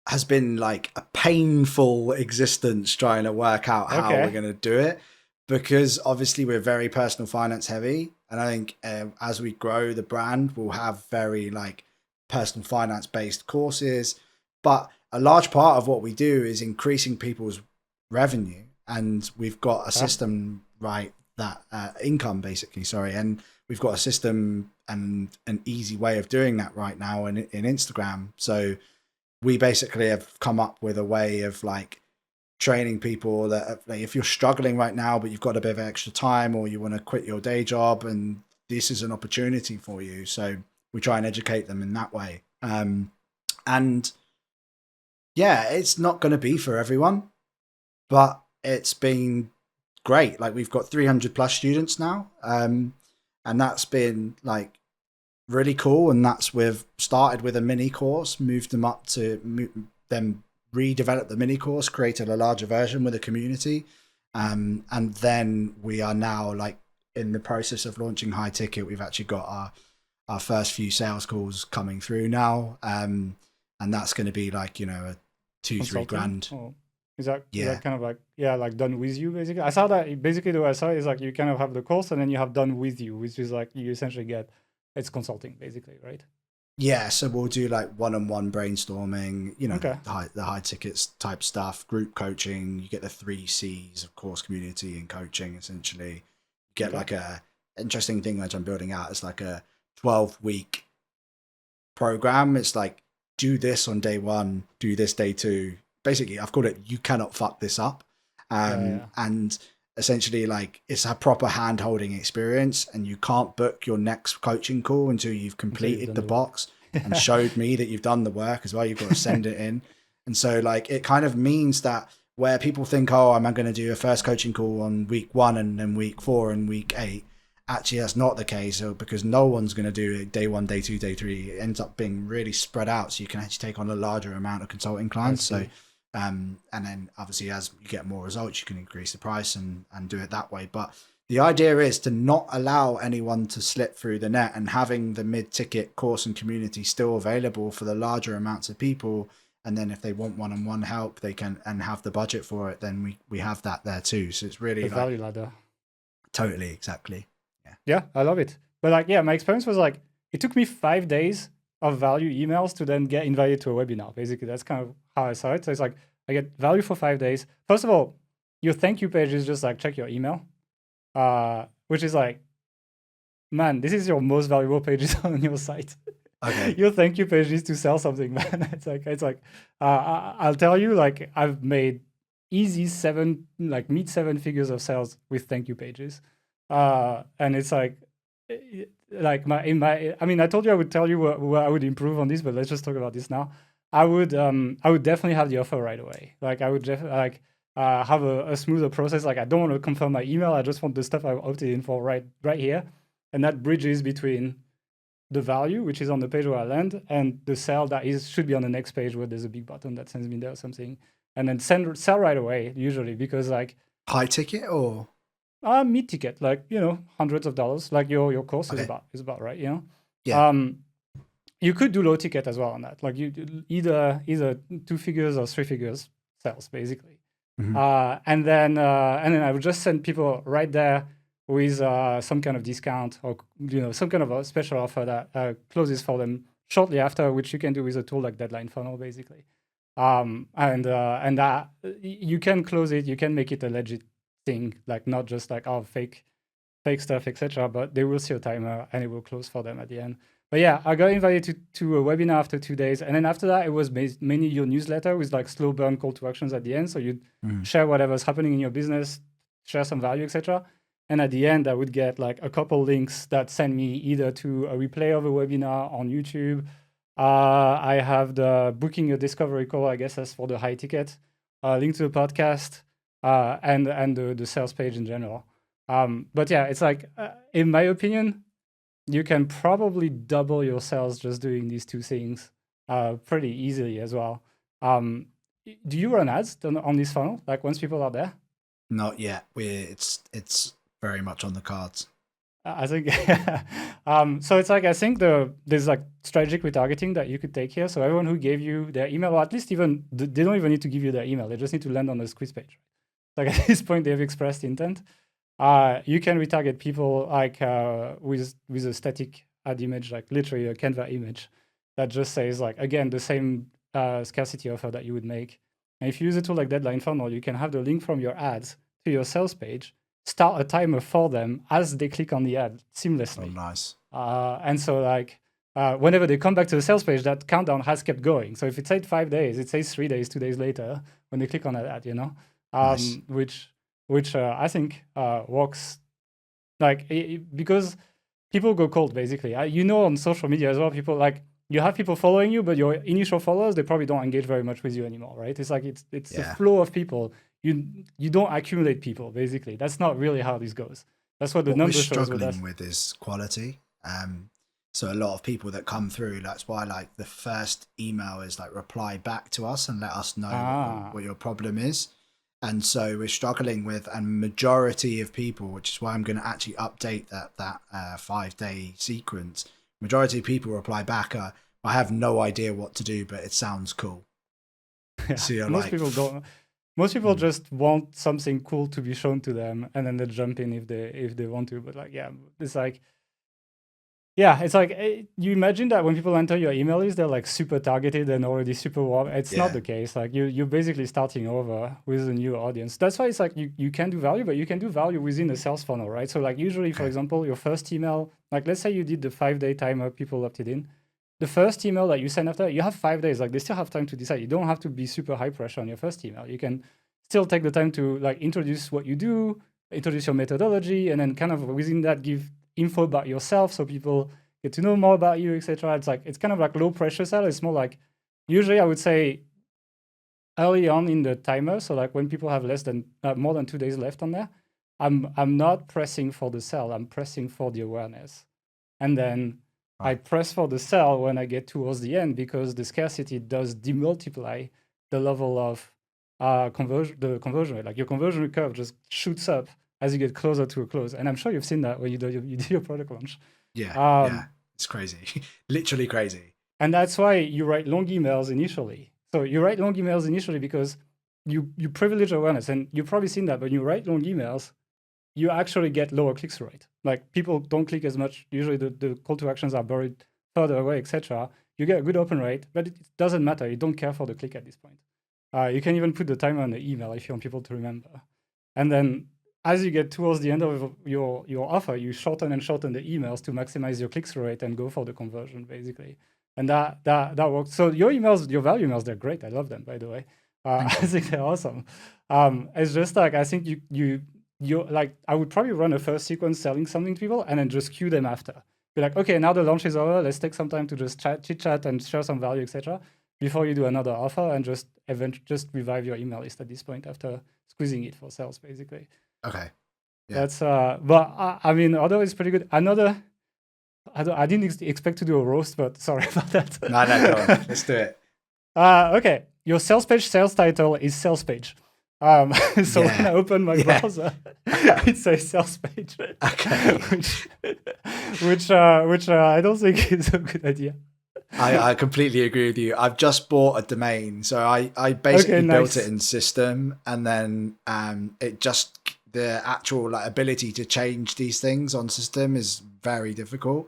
Speaker 2: has been like a painful existence trying to work out how we're going to do it, because obviously we're very personal finance heavy. And I think as we grow the brand, we'll have very like personal finance based courses. But a large part of what we do is increasing people's revenue. And we've got a system, right, that income basically, and we've got a system and an easy way of doing that right now in Instagram. So we basically have come up with a way of like training people that like, if you're struggling right now, but you've got a bit of extra time or you want to quit your day job and this is an opportunity for you. So we try and educate them in that way. And yeah, it's not going to be for everyone, but it's been great. Like, we've got 300 plus students now. And that's been like really cool. And we've started with a mini course, moved them up to then redeveloped the mini course, created a larger version with a community. And then we are now like in the process of launching high ticket. We've actually got our first few sales calls coming through now. And that's going to be like, a 2-3 grand.
Speaker 1: Is that kind of like, like done with you basically? I saw that basically the way I saw it is like you kind of have the course and then you have done with you, which is like you essentially get, it's consulting basically, right?
Speaker 2: Yeah, so we'll do like one-on-one brainstorming, the high tickets type stuff, group coaching. You get the 3 C's of course, community and coaching essentially. You get like a interesting thing that I'm building out. It's like a 12-week program. It's like, do this on day 1, do this day 2. Basically, I've called it, you cannot fuck this up. And essentially, like, it's a proper hand-holding experience, and you can't book your next coaching call until you've completed the box and showed me that you've done the work as well. You've got to send it in. And so, like, it kind of means that where people think, oh, am I going to do a first coaching call on week 1 and then week 4 and week 8? Actually, that's not the case, because no one's going to do it day 1, day 2, day 3. It ends up being really spread out, so you can actually take on a larger amount of consulting clients. So, and then obviously as you get more results, you can increase the price and do it that way. But the idea is to not allow anyone to slip through the net, and having the mid-ticket course and community still available for the larger amounts of people. And then if they want one-on-one help, they can, and have the budget for it, then we have that there too. So it's really
Speaker 1: the value ladder.
Speaker 2: Totally, exactly.
Speaker 1: Yeah, I love it. But like, my experience was like, it took me 5 days of value emails to then get invited to a webinar. Basically, that's kind of how I saw it. So it's like I get value for 5 days. First of all, your thank you page is just like check your email, which is like, man, this is your most valuable pages on your site.
Speaker 2: Okay.
Speaker 1: Your thank you page is to sell something, man. It's like I'll tell you, like I've made easy mid 7 figures of sales with thank you pages, and it's like I mean, I told you I would tell you what I would improve on this, but let's just talk about this now. I would definitely have the offer right away. Like I would have a smoother process. Like I don't want to confirm my email. I just want the stuff I opted in for right here, and that bridges between the value, which is on the page where I land, and the sell that should be on the next page where there's a big button that sends me there or something, and then sell right away usually, because like
Speaker 2: high ticket or
Speaker 1: mid ticket, like hundreds of dollars, like your course
Speaker 2: okay.
Speaker 1: is about right,
Speaker 2: Yeah.
Speaker 1: You could do low ticket as well on that, like you either 2 figures or 3 figures sales basically.
Speaker 2: Mm-hmm.
Speaker 1: And then I would just send people right there with some kind of discount or some kind of a special offer that closes for them shortly after, which you can do with a tool like Deadline Funnel basically. And that you can close it, you can make it a legit thing, like not just like fake stuff, etc. But they will see a timer and it will close for them at the end. But yeah, I got invited to a webinar after 2 days, and then after that it was mainly your newsletter with like slow burn call to actions at the end. So you'd share whatever's happening in your business, share some value, etc. And at the end, I would get like a couple links that send me either to a replay of a webinar on YouTube. I have the booking a discovery call, I guess that's for the high ticket, link to the podcast, and the sales page in general. But yeah, it's like, in my opinion, you can probably double your sales just doing these 2 things pretty easily as well. Do you run ads on this funnel, like once people are there?
Speaker 2: Not yet. It's very much on the cards.
Speaker 1: I think so it's like I think there's like strategic retargeting that you could take here. So everyone who gave you their email, or at least even they don't even need to give you their email, they just need to land on the squeeze page. Like at this point they've expressed intent. You can retarget people like with a static ad image, like literally a Canva image that just says like, again, the same scarcity offer that you would make. And if you use a tool like Deadline Funnel, you can have the link from your ads to your sales page, start a timer for them as they click on the ad seamlessly.
Speaker 2: Oh, nice.
Speaker 1: And so like whenever they come back to the sales page, that countdown has kept going. So if it said 5 days, it says 3 days, 2 days later when they click on that ad,
Speaker 2: Nice.
Speaker 1: which I think works, like because people go cold basically. On social media as well, people like you have people following you, but your initial followers, they probably don't engage very much with you anymore, right? It's like it's the flow of people. You don't accumulate people basically. That's not really how this goes. That's what the numbers shows with us.
Speaker 2: What we're struggling with is quality. So a lot of people that come through, that's why like the first email is like reply back to us and let us know what your problem is. And so we're struggling with a majority of people, which is why I'm going to actually update that 5-day sequence. Majority of people reply back, I have no idea what to do, but it sounds cool.
Speaker 1: Yeah,
Speaker 2: So
Speaker 1: most people don't. Most people just want something cool to be shown to them, and then they jump in if they want to. But like, yeah, it's like, you imagine that when people enter your email list, they're like super targeted and already super warm. It's not the case. Like you're basically starting over with a new audience. That's why it's like you can do value, but you can do value within the sales funnel, right? So like usually, for example, your first email, like let's say you did the 5-day timer, people opted in. The first email that you send after, you have 5 days. Like they still have time to decide. You don't have to be super high pressure on your first email. You can still take the time to like introduce what you do, introduce your methodology, and then kind of within that give info about yourself so people get to know more about you, etc. It's kind of like low pressure sell. It's more like usually I would say early on in the timer. So like when people have more than 2 days left on there, I'm not pressing for the sell. I'm pressing for the awareness, and then I press for the sell when I get towards the end, because the scarcity does demultiply the level of conversion rate. Like your conversion curve just shoots up as you get closer to a close. And I'm sure you've seen that when you do your product launch.
Speaker 2: Yeah, it's crazy. Literally crazy.
Speaker 1: And that's why you write long emails initially. So you write long emails initially because you privilege awareness. And you've probably seen that when you write long emails, you actually get lower click-through rate. Like people don't click as much. Usually the call to actions are buried further away, etc. You get a good open rate, but it doesn't matter. You don't care for the click at this point. You can even put the timer on the email if you want people to remember. And then as you get towards the end of your offer, you shorten and shorten the emails to maximize your click-through rate and go for the conversion, basically. And that works. So your emails, your value emails, they're great. I love them, by the way. I think they're awesome. It's just like, I think you like, I would probably run a first sequence selling something to people and then just queue them after. Be like, okay, now the launch is over. Let's take some time to just chit chat and share some value, etc. before you do another offer, and just revive your email list at this point after squeezing it for sales, basically.
Speaker 2: Okay. Yeah.
Speaker 1: That's but I mean, although it's pretty good. Another, I didn't expect to do a roast, but sorry about that.
Speaker 2: No, go on. Let's do it.
Speaker 1: Okay, your sales page sales title is sales page. So when I open my browser, it says sales page.
Speaker 2: Okay.
Speaker 1: which I don't think is a good idea.
Speaker 2: I completely agree with you. I've just bought a domain, so I basically built it in system, and then it just, the actual like ability to change these things on system is very difficult.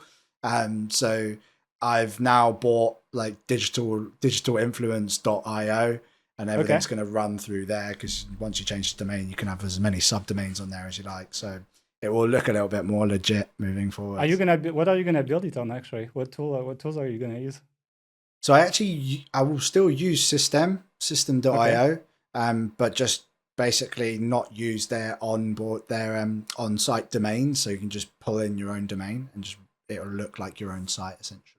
Speaker 2: So I've now bought like digitalinfluence.io, and everything's going to run through there, because once you change the domain, you can have as many subdomains on there as you like. So it will look a little bit more legit moving forward.
Speaker 1: What are you gonna build it on actually? What tools are you gonna use?
Speaker 2: So I will still use system.io, but just basically not use their on-site domain. So you can just pull in your own domain and just it'll look like your own site essentially.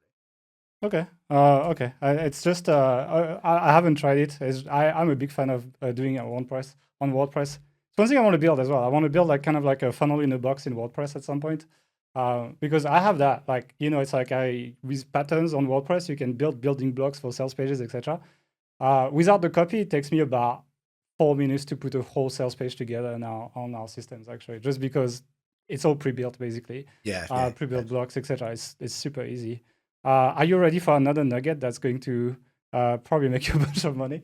Speaker 1: Okay. Okay. It's just I haven't tried it. I'm a big fan of doing it on WordPress. It's one thing I want to build as well. I want to build like kind of like a funnel in a box in WordPress at some point, because I have that. Like, you know, it's like with patterns on WordPress, you can build building blocks for sales pages, etc. Without the copy, it takes me about 4 minutes to put a whole sales page together now on our systems, actually, just because it's all pre-built basically. Pre-built blocks, etc. It's super easy. Are you ready for another nugget that's going to probably make you a bunch of money?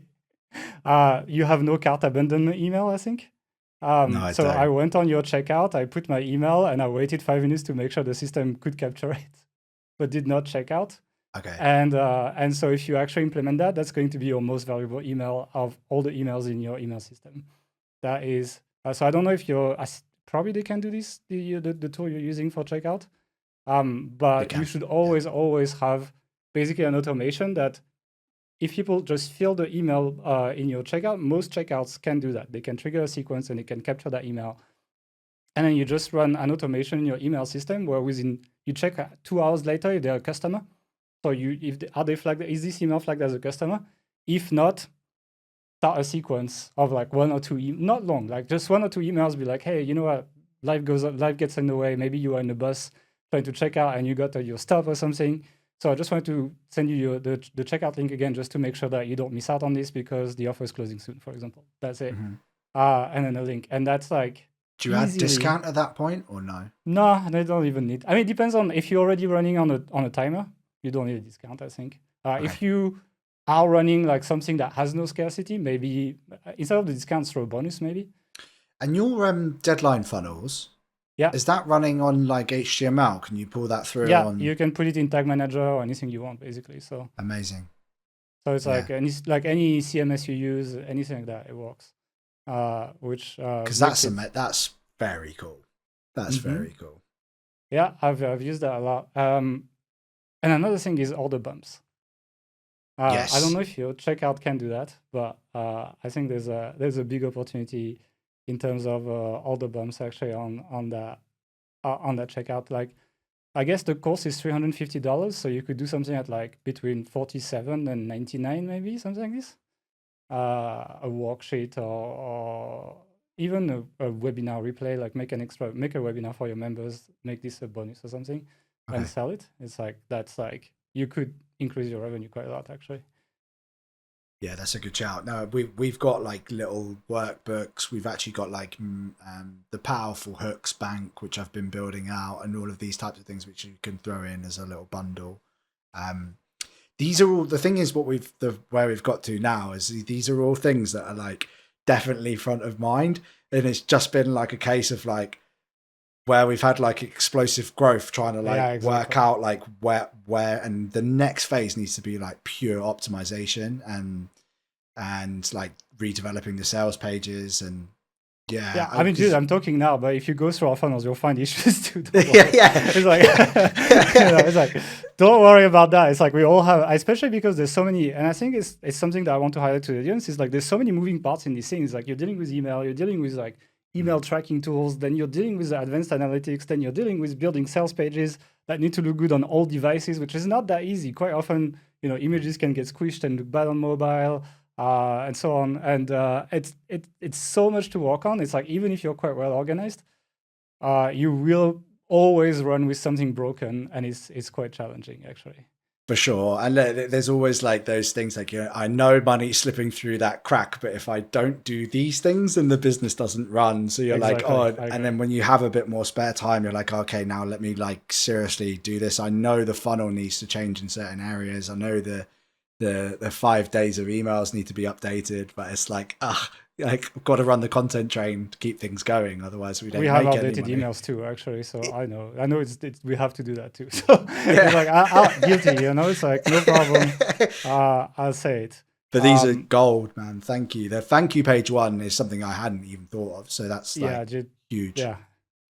Speaker 1: You have no cart abandonment email, I think.
Speaker 2: No,
Speaker 1: so I went on your checkout, I put my email, and I waited 5 minutes to make sure the system could capture it, but did not check out.
Speaker 2: Okay.
Speaker 1: And so if you actually implement that, that's going to be your most valuable email of all the emails in your email system. That is, so I don't know if probably they can do this, the tool you're using for checkout. But you should always have basically an automation that if people just fill the email in your checkout, most checkouts can do that. They can trigger a sequence and it can capture that email. And then you just run an automation in your email system where you check 2 hours later if they're a customer. So is this email flagged as a customer? If not, start a sequence of like 1 or 2, not long, like just 1 or 2 emails, be like, hey, you know what, life gets in the way. Maybe you are in the bus trying to check out and you got your stuff or something. So I just wanted to send you the checkout link again, just to make sure that you don't miss out on this because the offer is closing soon, for example. That's it. Mm-hmm. And then a link. And that's like,
Speaker 2: do you add discount at that point or no?
Speaker 1: No, they don't even need. I mean, it depends on if you're already running on a timer, you don't need a discount, I think. If you are running like something that has no scarcity, maybe instead of the discounts, throw a bonus maybe.
Speaker 2: And your deadline funnels, is that running on like HTML? Can you pull that through?
Speaker 1: Yeah, you can put it in Tag Manager or anything you want, basically. So
Speaker 2: amazing.
Speaker 1: So it's like any CMS you use, anything like that, it works. Which
Speaker 2: because that's very cool. That's very cool.
Speaker 1: Yeah, I've used that a lot. And another thing is order bumps. I don't know if your checkout can do that, but I think there's a big opportunity in terms of order bumps actually on that checkout. Like, I guess the course is $350, so you could do something at like between $47 and $99, maybe something like this. A worksheet or even a webinar replay, like make a webinar for your members, make this a bonus or something, and sell it. It's like, that's like, you could increase your revenue quite a lot actually.
Speaker 2: Yeah, that's a good shout. No, we've got like little workbooks. We've actually got like the Powerful Hooks Bank, which I've been building out, and all of these types of things which you can throw in as a little bundle. These are all, the thing is where we've got to now is these are all things that are like definitely front of mind, and it's just been like a case of like where we've had like explosive growth, trying to like
Speaker 1: Yeah, exactly.
Speaker 2: work out like where, and the next phase needs to be like pure optimization and like redeveloping the sales pages and
Speaker 1: Yeah, I mean, dude, I'm talking now, but if you go through our funnels, you'll find issues too.
Speaker 2: yeah.
Speaker 1: It's like, it's like, don't worry about that. It's like we all have, especially because there's so many, and I think it's something that I want to highlight to the audience. Is like there's so many moving parts in these things. Like you're dealing with email, you're dealing with like email tracking tools, then you're dealing with the advanced analytics, then you're dealing with building sales pages that need to look good on all devices, which is not that easy. Quite often, images can get squished and look bad on mobile. And so on, and it's so much to work on. It's like even if you're quite well organized, you will always run with something broken, and it's quite challenging actually.
Speaker 2: For sure. And there's always like those things like, I know money's slipping through that crack, but if I don't do these things, then the business doesn't run. So you're like, and then when you have a bit more spare time, you're like, okay, now let me like seriously do this. I know the funnel needs to change in certain areas. I know the 5 days of emails need to be updated, but it's like, like I've got to run the content train to keep things going. Otherwise we don't make any money.
Speaker 1: We have updated emails too, actually. So I know it's we have to do that too. So it's like, I'll guilty, it's like, no problem. I'll say it.
Speaker 2: But these are gold, man. Thank you. The thank you page one is something I hadn't even thought of. So that's like huge.
Speaker 1: Yeah.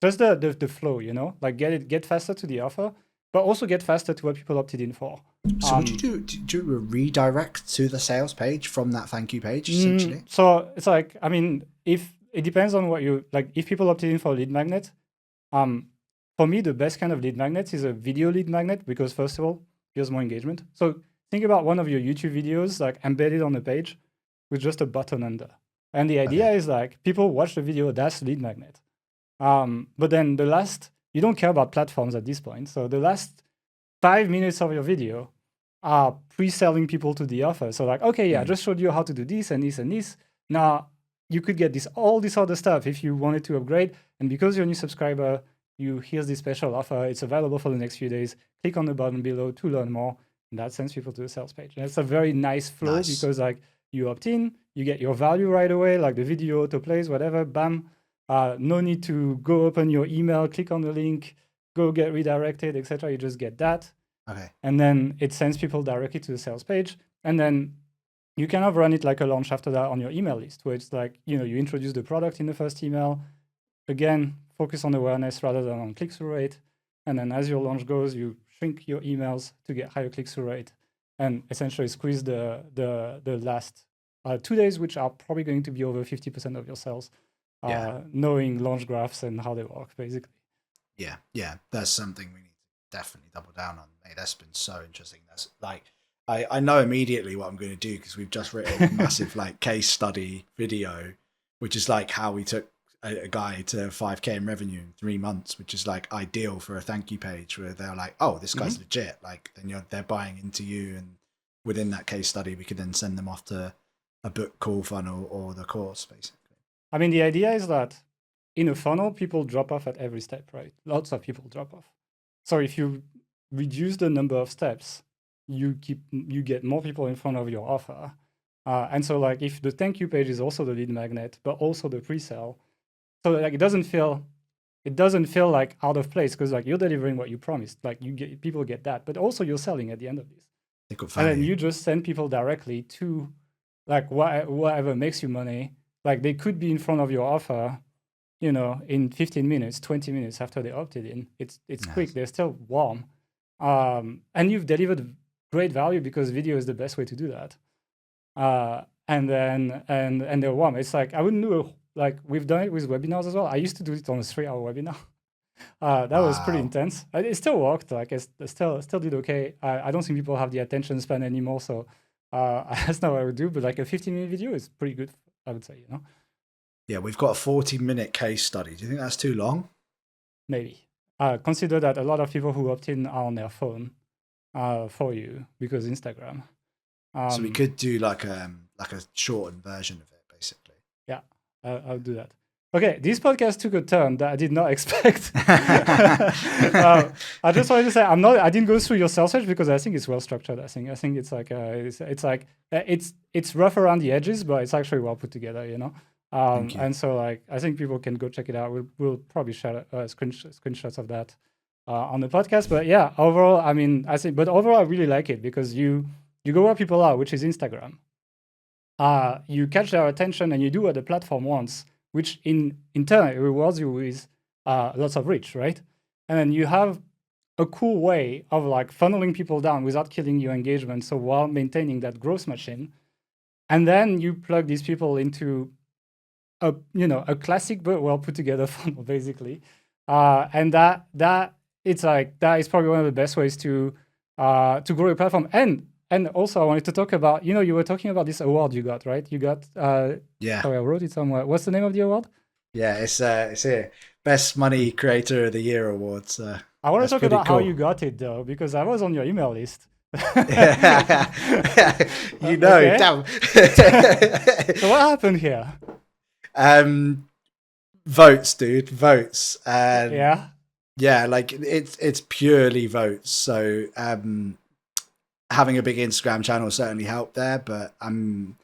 Speaker 1: Just the flow, like get faster to the offer, but also get faster to what people opted in for.
Speaker 2: So would you do a redirect to the sales page from that thank you page, essentially?
Speaker 1: So it's like, I mean, if it depends on what you like. If people opted in for a lead magnet, for me, the best kind of lead magnet is a video lead magnet because first of all, there's more engagement. So think about one of your YouTube videos like embedded on a page with just a button under. And the idea is like people watch the video, that's lead magnet. But then you don't care about platforms at this point. So the last 5 minutes of your video are pre-selling people to the offer. So like, okay, I just showed you how to do this and this and this. Now you could get all this other stuff if you wanted to upgrade. And because you're a new subscriber, here's this special offer. It's available for the next few days. Click on the button below to learn more. And that sends people to the sales page. And it's a very nice flow because like you opt in, you get your value right away, like the video autoplays, whatever, bam. No need to go open your email, click on the link, go get redirected, etc. You just get that.
Speaker 2: Okay.
Speaker 1: And then it sends people directly to the sales page. And then you kind of run it like a launch after that on your email list, where it's like, you introduce the product in the first email. Again, focus on awareness rather than on click-through rate. And then as your launch goes, you shrink your emails to get higher click-through rate and essentially squeeze the last 2 days, which are probably going to be over 50% of your sales. Knowing launch graphs and how they work, basically.
Speaker 2: Yeah, that's something we need to definitely double down on. Mate, that's been so interesting. That's like, I know immediately what I'm going to do because we've just written a massive like case study video, which is like how we took a guy to 5K in revenue in 3 months, which is like ideal for a thank you page where they're like, oh, this guy's legit. Like then they're buying into you, and within that case study, we could then send them off to a book call funnel or the course, basically.
Speaker 1: I mean, the idea is that in a funnel, people drop off at every step, right? Lots of people drop off. So if you reduce the number of steps, you get more people in front of your offer. And so like if the thank you page is also the lead magnet, but also the pre-sale, so like it doesn't feel like out of place because like you're delivering what you promised. Like people get that, but also you're selling at the end of this. And then you just send people directly to like whatever makes you money. Like they could be in front of your offer, in 15 minutes, 20 minutes after they opted in. It's quick. They're still warm. And you've delivered great value because video is the best way to do that. And they're warm. It's like, I wouldn't do like we've done it with webinars as well. I used to do it on a 3-hour webinar. That was pretty intense. It still worked. Like it still did okay. I don't think people have the attention span anymore. So that's not what I would do. But like a 15-minute video is pretty good, I would say,
Speaker 2: Yeah, we've got a 40-minute case study. Do you think that's too long?
Speaker 1: Maybe. Consider that a lot of people who opt in are on their phone for you because Instagram.
Speaker 2: So we could do like a shortened version of it, basically.
Speaker 1: Yeah, I'll do that. Okay, this podcast took a turn that I did not expect. I just wanted to say I didn't go through your sales page because I think it's well structured. I think it's like it's rough around the edges, but it's actually well put together.
Speaker 2: Thank you.
Speaker 1: And so like I think people can go check it out. We'll probably share screenshots of that on the podcast. But yeah, overall, I mean, overall I really like it because you go where people are, which is Instagram. You catch their attention and you do what the platform wants, which in turn it rewards you with lots of reach, right? And then you have a cool way of like funneling people down without killing your engagement, so while maintaining that growth machine. And then you plug these people into a classic but well put together funnel, basically. And that it's like that is probably one of the best ways to grow your platform. And also I wanted to talk about, you were talking about this award you got, right? You got
Speaker 2: Yeah.
Speaker 1: Sorry, I wrote it somewhere. What's the name of the award?
Speaker 2: Yeah, it's here. Best Money Creator of the Year awards.
Speaker 1: I want to talk about how
Speaker 2: cool.
Speaker 1: you got it though, because I was on your email list.
Speaker 2: Damn.
Speaker 1: So what happened here?
Speaker 2: Votes, dude, votes.
Speaker 1: Yeah,
Speaker 2: like it's purely votes. So having a big Instagram channel certainly helped there, but
Speaker 1: so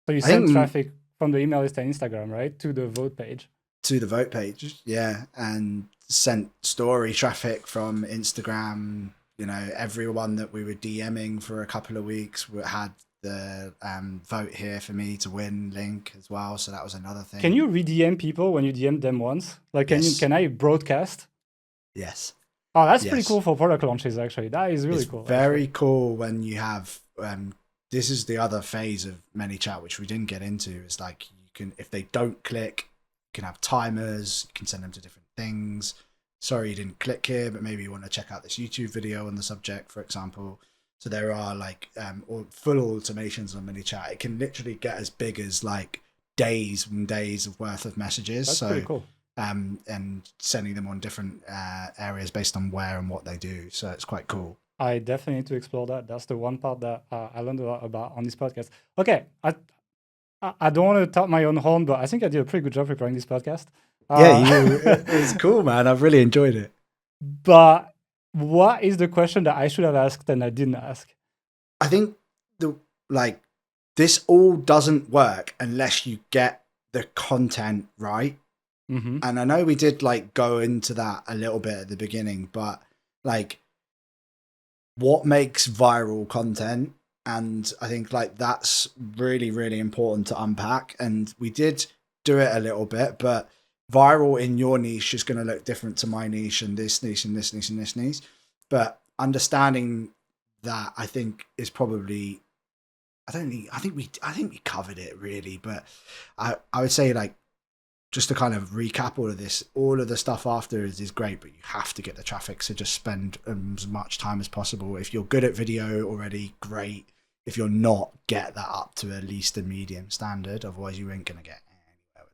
Speaker 1: you sent traffic from the email list and Instagram, right, to the vote page? To the vote page,
Speaker 2: yeah, and sent story traffic from Instagram. Everyone that we were DMing for a couple of weeks had the vote here for me to win link as well. So that was another thing.
Speaker 1: Can you re-DM people when you DM them once? Like, can I broadcast?
Speaker 2: Yes.
Speaker 1: Oh, that's pretty cool for product launches, actually. That is really cool.
Speaker 2: Very cool when you have, this is the other phase of ManyChat, which we didn't get into. It's like you can, if they don't click, you can have timers, you can send them to different things. Sorry, you didn't click here, but maybe you want to check out this YouTube video on the subject, for example. So there are like full automations on ManyChat. It can literally get as big as like days and days of worth of messages.
Speaker 1: That's pretty cool.
Speaker 2: And sending them on different areas based on where and what they do. So it's quite cool.
Speaker 1: I definitely need to explore that. That's the one part that I learned a lot about on this podcast. Okay, I don't want to tap my own horn, but I think I did a pretty good job preparing this podcast.
Speaker 2: It was cool, man. I've really enjoyed it.
Speaker 1: But what is the question that I should have asked and I didn't ask?
Speaker 2: I think this all doesn't work unless you get the content right.
Speaker 1: Mm-hmm.
Speaker 2: And I know we did like go into that a little bit at the beginning, but like what makes viral content? And I think like that's really, really important to unpack. And we did do it a little bit, but viral in your niche is going to look different to my niche and this niche and this niche and this niche. But understanding that, I think, is probably, I think we covered it really, but I would say like, just to kind of recap all of this, all of the stuff after is great, but you have to get the traffic. So just spend as much time as possible. If you're good at video already, great. If you're not, get that up to at least a medium standard. Otherwise, you ain't going to get anywhere with it.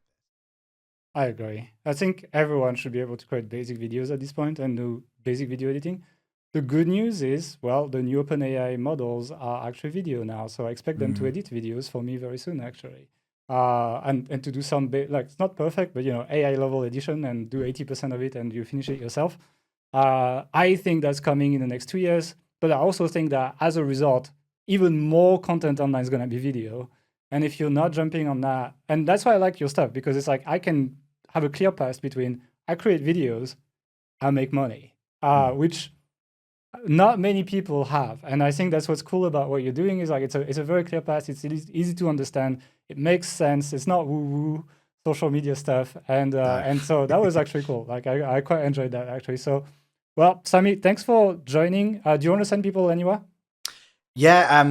Speaker 1: I agree. I think everyone should be able to create basic videos at this point and do basic video editing. The good news is, well, the new OpenAI models are actually video now. So I expect them to edit videos for me very soon, actually. And to do some, it's not perfect, but, AI level edition and do 80% of it and you finish it yourself. I think that's coming in the next 2 years. But I also think that as a result, even more content online is going to be video. And if you're not jumping on that, and that's why I like your stuff, because it's like I can have a clear path between I create videos, I make money, which not many people have. And I think that's what's cool about what you're doing is like it's a very clear path. It's easy to understand. It makes sense. It's not woo-woo social media stuff. And so that was actually cool. Like I quite enjoyed that actually. So, well, Sammie, thanks for joining. Do you want to send people anywhere?
Speaker 2: Yeah,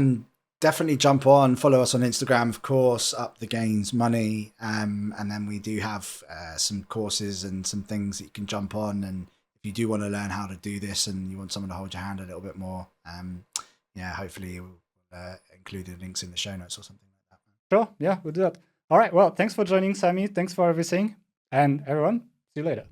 Speaker 2: definitely jump on, follow us on Instagram, of course, Up the Gains Money. And then we do have some courses and some things that you can jump on. And if you do want to learn how to do this and you want someone to hold your hand a little bit more, hopefully we'll include the links in the show notes or something like that.
Speaker 1: Sure, yeah, we'll do that. All right, well, thanks for joining, Sammie. Thanks for everything. And everyone, see you later.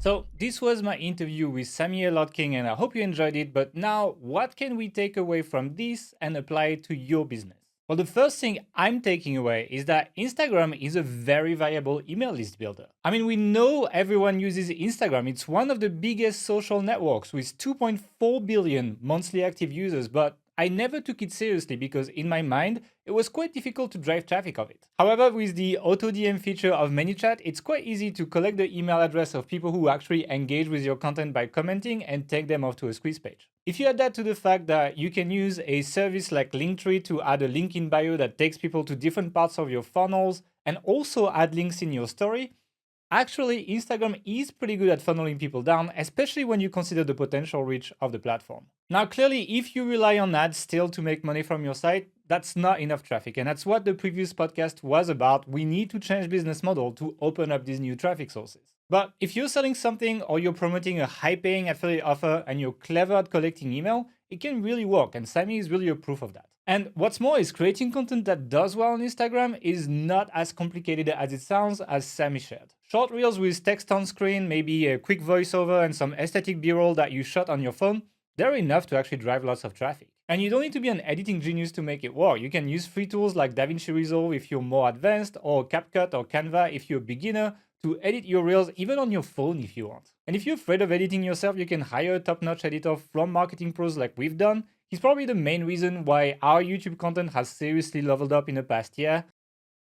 Speaker 1: So this was my interview with Sammie Ellard-King, and I hope you enjoyed it. But now, what can we take away from this and apply it to your business? Well, the first thing I'm taking away is that Instagram is a very valuable email list builder. I mean, we know everyone uses Instagram. It's one of the biggest social networks with 2.4 billion monthly active users. But I never took it seriously because in my mind, it was quite difficult to drive traffic of it. However, with the auto DM feature of ManyChat, it's quite easy to collect the email address of people who actually engage with your content by commenting and take them off to a squeeze page. If you add that to the fact that you can use a service like Linktree to add a link in bio that takes people to different parts of your funnels and also add links in your story, actually, Instagram is pretty good at funneling people down, especially when you consider the potential reach of the platform. Now, clearly, if you rely on ads still to make money from your site, that's not enough traffic. And that's what the previous podcast was about. We need to change business model to open up these new traffic sources. But if you're selling something or you're promoting a high-paying affiliate offer and you're clever at collecting email, it can really work. And Sammie is really a proof of that. And what's more is creating content that does well on Instagram is not as complicated as it sounds, as Sammie shared. Short reels with text on screen, maybe a quick voiceover and some aesthetic b-roll that you shot on your phone, they're enough to actually drive lots of traffic. And you don't need to be an editing genius to make it work. You can use free tools like DaVinci Resolve if you're more advanced, or CapCut or Canva if you're a beginner, to edit your reels even on your phone if you want. And if you're afraid of editing yourself, you can hire a top-notch editor from marketing pros like we've done. He's probably the main reason why our YouTube content has seriously leveled up in the past year.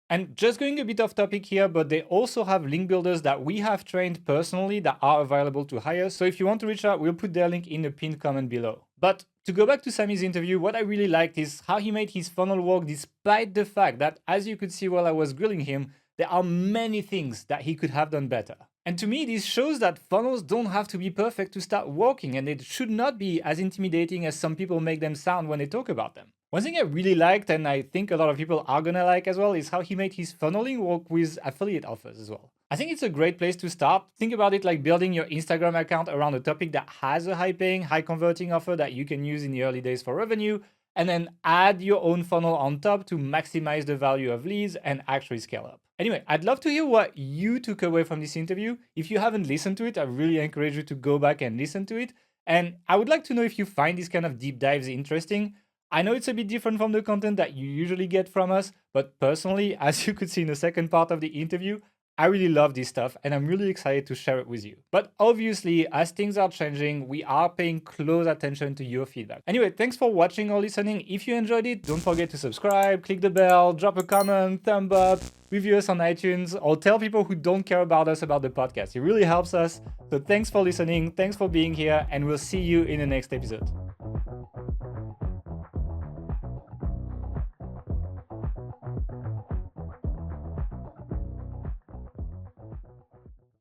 Speaker 1: And just going a bit off topic here, but they also have link builders that we have trained personally that are available to hire. So if you want to reach out, we'll put their link in the pinned comment below. But to go back to Sammie's interview, what I really liked is how he made his funnel work despite the fact that, as you could see while I was grilling him, there are many things that he could have done better. And to me, this shows that funnels don't have to be perfect to start working, and it should not be as intimidating as some people make them sound when they talk about them. One thing I really liked, and I think a lot of people are gonna like as well, is how he made his funneling work with affiliate offers as well. I think it's a great place to start. Think about it like building your Instagram account around a topic that has a high-paying, high-converting offer that you can use in the early days for revenue, and then add your own funnel on top to maximize the value of leads and actually scale up. Anyway, I'd love to hear what you took away from this interview. If you haven't listened to it, I really encourage you to go back and listen to it. And I would like to know if you find these kind of deep dives interesting. I know it's a bit different from the content that you usually get from us, but personally, as you could see in the second part of the interview, I really love this stuff and I'm really excited to share it with you. But obviously, as things are changing, we are paying close attention to your feedback. Anyway, thanks for watching or listening. If you enjoyed it, don't forget to subscribe, click the bell, drop a comment, thumb up, review us on iTunes, or tell people who don't care about us about the podcast. It really helps us. So thanks for listening, thanks for being here, and we'll see you in the next episode.